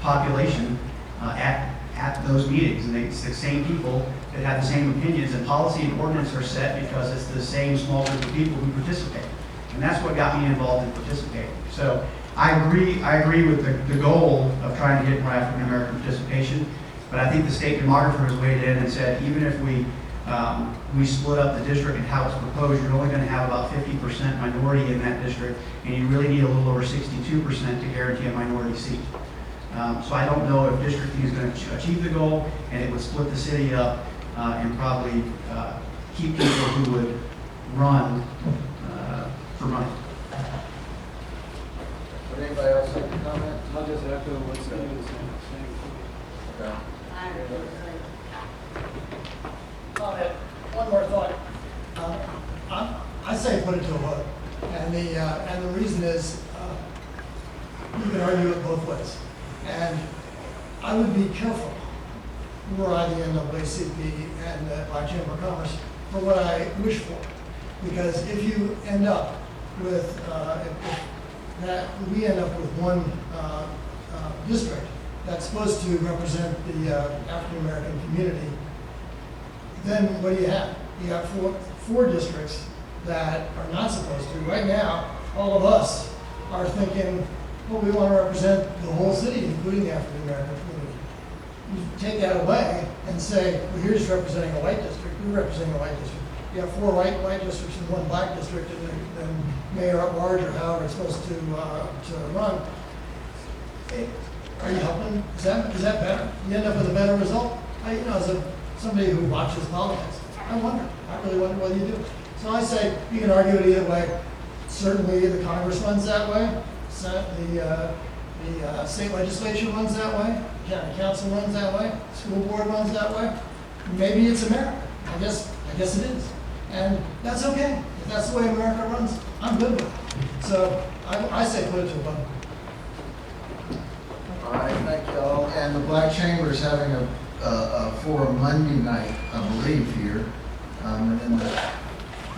population at those meetings. And it's the same people that have the same opinions, and policy and ordinance are set because it's the same small group of people who participate. And that's what got me involved in participating. So I agree with the goal of trying to get more African American participation, but I think the state demographer has weighed in and said even if we split up the district and how it's proposed, you're only going to have about 50% minority in that district, and you really need a little over 62% to guarantee a minority seat. So I don't know if districting is going to achieve the goal, and it would split the city up and probably keep people who would run for money. Would anybody else like to comment? I'll just echo what's saying. Okay. One more thought. I say put it to a vote, and the reason is you can argue it both ways, and I would be careful were I the NAACP and the Black Chamber of Commerce for what I wish for, because if you end up with we end up with one district that's supposed to represent the African American community, then what do you have? You have four districts that are not supposed to. Right now, all of us are thinking, well, we want to represent the whole city, including the African American community. You take that away and say, well, here's representing a white district, you're representing a white district. You have four white districts and one black district, and then mayor at large, or however it's supposed to run. Are you helping? Is that better? You end up with a better result? As somebody who watches politics, I really wonder whether you do. So I say you can argue it either way. Certainly the Congress runs that way. The state legislature runs that way, the county council runs that way, the school board runs that way. Maybe it's America. I guess it is. And that's okay. If that's the way America runs, I'm good with it. So I say put it to a vote. All right, thank y'all. And the Black Chamber is having a forum Monday night, I believe, here. And then I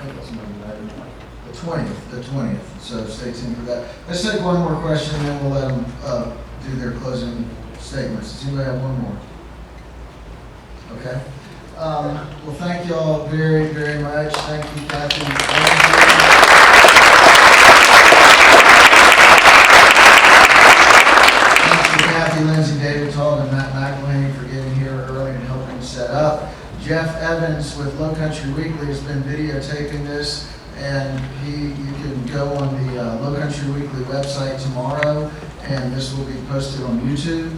think it's Monday night, the 20th. So stay tuned for that. Let's take one more question, and then we'll let them do their closing statements. Does anybody have one more? Okay. Well, thank y'all very, very much. Thank you, Kathy. Thanks to Kathy, Lindsay, David Todd, and Matt McElhaney for getting here early and helping set up. Jeff Evans with Low Country Weekly has been videotaping this, and you can go on the Low Country Weekly website tomorrow, and this will be posted on YouTube.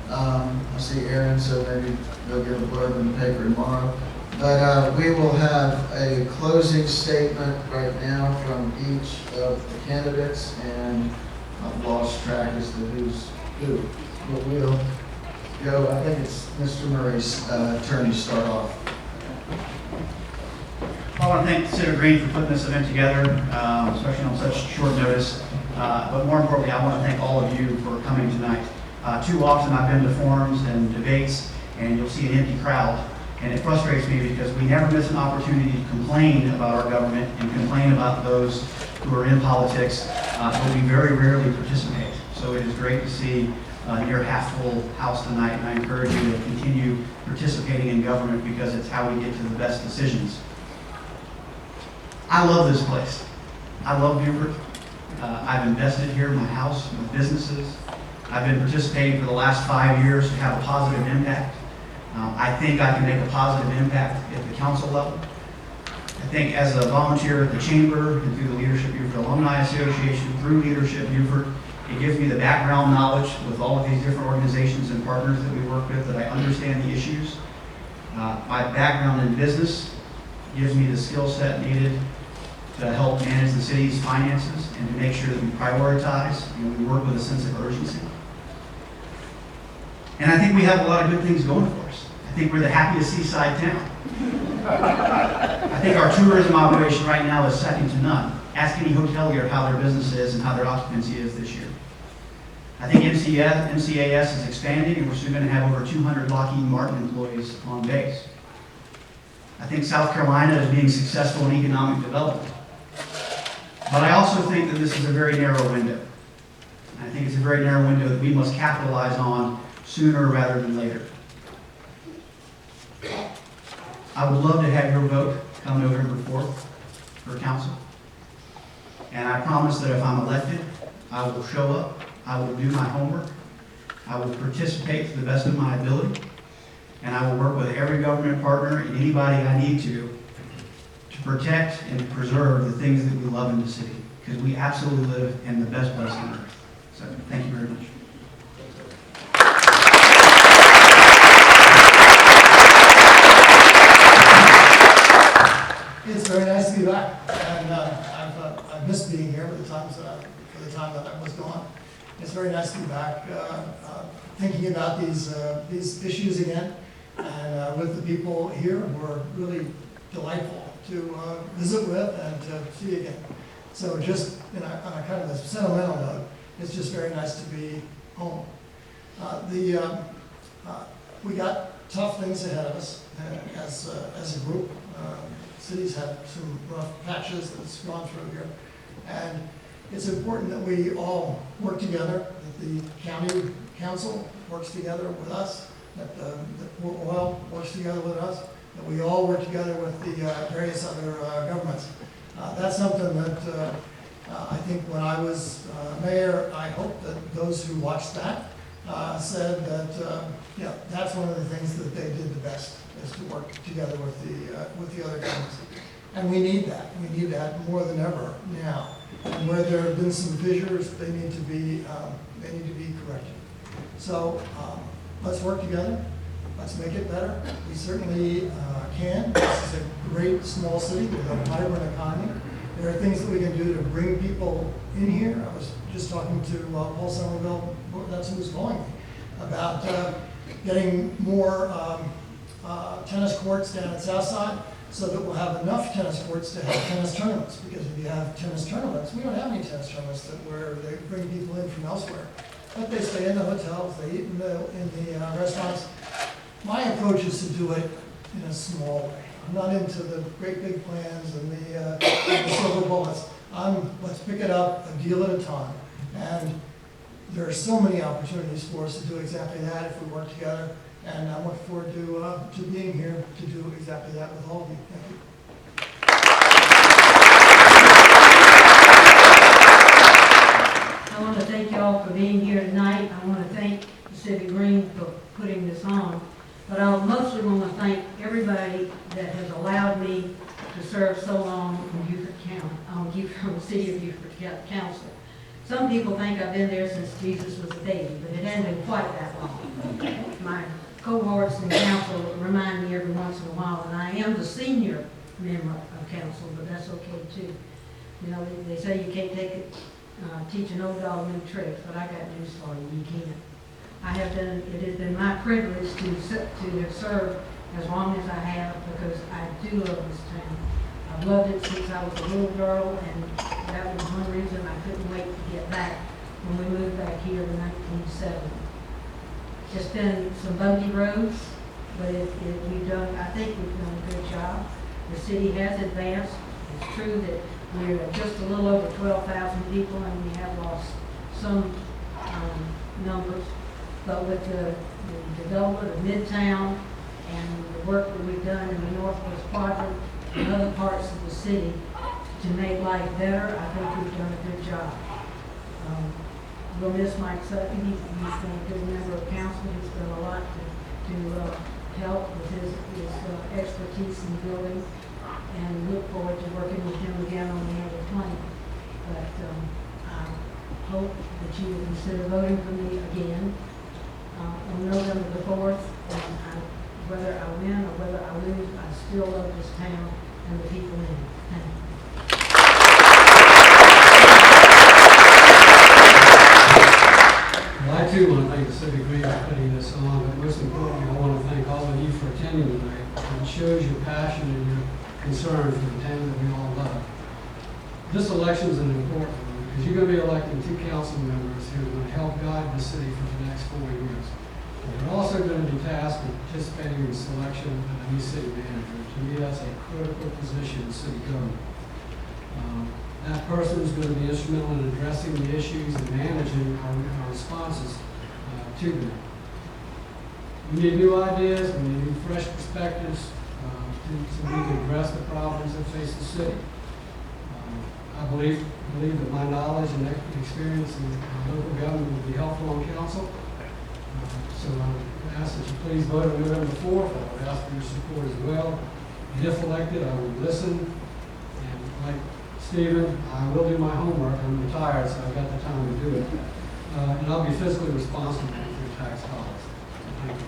I see Aaron, so maybe they'll get a blurb in the paper tomorrow. But we will have a closing statement right now from each of the candidates, and I've lost track as to who's who. But we'll go, I think it's Mr. Murray's turn to start off. I want to thank Senator Green for putting this event together, especially on such short notice. But more importantly, I want to thank all of you for coming tonight. Too often I've been to forums and debates, and you'll see an empty crowd. And it frustrates me because we never miss an opportunity to complain about our government and complain about those who are in politics, but we very rarely participate. So it is great to see a near half-full house tonight, and I encourage you to continue participating in government because it's how we get to the best decisions. I love this place. I love Beaufort. I've invested here in my house with businesses. I've been participating for the last 5 years to have a positive impact. I think I can make a positive impact at the council level. I think as a volunteer at the Chamber and through the Leadership Beaufort Alumni Association, through Leadership Beaufort, it gives me the background knowledge with all of these different organizations and partners that we work with that I understand the issues. My background in business gives me the skill set needed to help manage the city's finances and to make sure that we prioritize and we work with a sense of urgency. And I think we have a lot of good things going for us. I think we're the happiest seaside town. I think our tourism operation right now is second to none. Ask any hotelier how their business is and how their occupancy is this year. I think MCAS is expanding, and we're soon going to have over 200 Lockheed Martin employees on base. I think South Carolina is being successful in economic development. But I also think that this is a very narrow window. I think it's a very narrow window that we must capitalize on sooner rather than later. I would love to have your vote come November 4th for council. And I promise that if I'm elected, I will show up, I will do my homework, I will participate to the best of my ability, and I will work with every government partner and anybody I need to protect and preserve the things that we love in the city, because we absolutely live in the best place on earth. So, thank you very much. It's very nice to be back, and I've missed being here for the time that I was gone. It's very nice to be back, thinking about these issues again, and with the people here who are really delightful to visit with and to see again. So just on a kind of a sentimental note, it's just very nice to be home. We got tough things ahead of us as a group. Cities have some rough patches that's gone through here. And it's important that we all work together, that the county council works together with us, that Port Oil works together with us, that we all work together with the various other governments. That's something that I think when I was mayor, I hope that those who watched that said that that's one of the things that they did the best, is to work together with the other governments. And we need that. We need that more than ever now. And where there have been some fissures, they need to be corrected. So let's work together. Let's make it better. We certainly can. This is a great small city with a vibrant economy. There are things that we can do to bring people in here. I was just talking to Paul Somerville, that's who's calling me, about getting more tennis courts down at Southside so that we'll have enough tennis courts to have tennis tournaments. Because if you have tennis tournaments, we don't have any tennis tournaments where they bring people in from elsewhere. But they stay in the hotels, they eat in the restaurants. My approach is to do it in a small way. I'm not into the great big plans and the silver bullets. Let's pick it up a deal at a time. And there are so many opportunities for us to do exactly that if we work together. And I look forward to being here to do exactly that with all of you. Thank you. I want to thank you all for being here tonight. I want to thank Pacific Green for putting this on. But I mostly want to thank everybody that has allowed me to serve so long on Beaufort County, on the City of Beaufort Council. Some people think I've been there since Jesus was a baby, but it hasn't been quite that long. My cohorts in council remind me every once in a while, and I am the senior member of council, but that's okay too. You know, they say you can't teach an old dog new tricks, but I got news for you, you can. It has been my privilege to have served as long as I have, because I do love this town. I've loved it since I was a little girl, and that was one reason I couldn't wait to get back when we moved back here in 1970. It's been some bumpy roads, but I think we've done a good job. The city has advanced. It's true that we're just a little over 12,000 people, and we have lost some numbers. But with the development of Midtown and the work that we've done in the Northwest Quadrant and other parts of the city to make life better, I think we've done a good job. We'll miss Mike Sutton. He's been a good member of council. He's done a lot to help with his expertise in building, and look forward to working with him again on the other plan. But I hope that you will consider voting for me again on November the 4th. And whether I win or whether I lose, I still love this town and the people in it. Thank you. Well, I too want to thank the Civic Green for putting this on, but most importantly, I want to thank all of you for attending tonight. It shows your passion and your concern for the town that we all love. This election is an important one, because you're going to be electing 2 council members who are going to help guide the city for the next 4 years. And you're also going to be tasked with participating in the selection of a new city manager. To me, that's a critical position in city government. That person is going to be instrumental in addressing the issues and managing our responses to them. We need new ideas, we need new fresh perspectives to really address the problems that face the city. I believe that my knowledge and experience in local government will be helpful on council. So I ask that you please vote on November 4th. I would ask for your support as well. And if elected, I will listen. And like Stephen, I will do my homework. I'm retired, so I've got the time to do it. And I'll be fiscally responsible for your tax dollars. Thank you.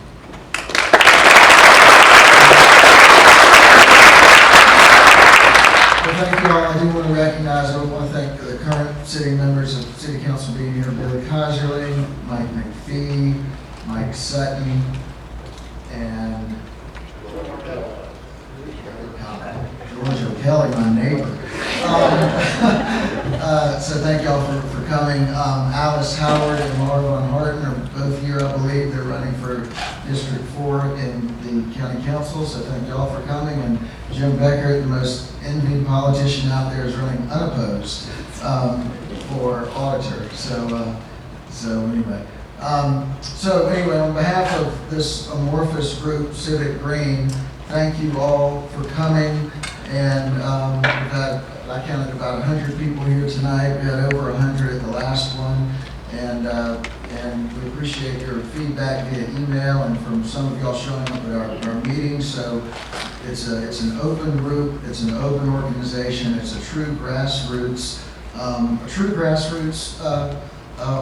Well, thank you all. I do want to recognize, I want to thank the current sitting members of City Council being here, Billy Kaiserling, Mike McPhee, Mike Sutton, and George O'Kelly, my neighbor. So thank y'all for coming. Alice Howard and Laura Von Harten are both here, I believe. They're running for District 4 in the County Council, so thank y'all for coming. And Jim Becker, the most envied politician out there, is running unopposed for auditor. So anyway, on behalf of this amorphous group, Civic Green, thank you all for coming. And we've had, I counted about 100 people here tonight. We had over 100 at the last one. And we appreciate your feedback via email and from some of y'all showing up at our meetings. So it's an open group, it's an open organization, it's a true grassroots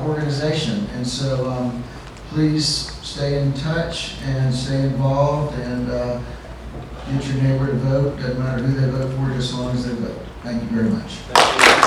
organization. And so please stay in touch and stay involved, and get your neighbor to vote, doesn't matter who they vote for, just as long as they vote. Thank you very much. Thank you.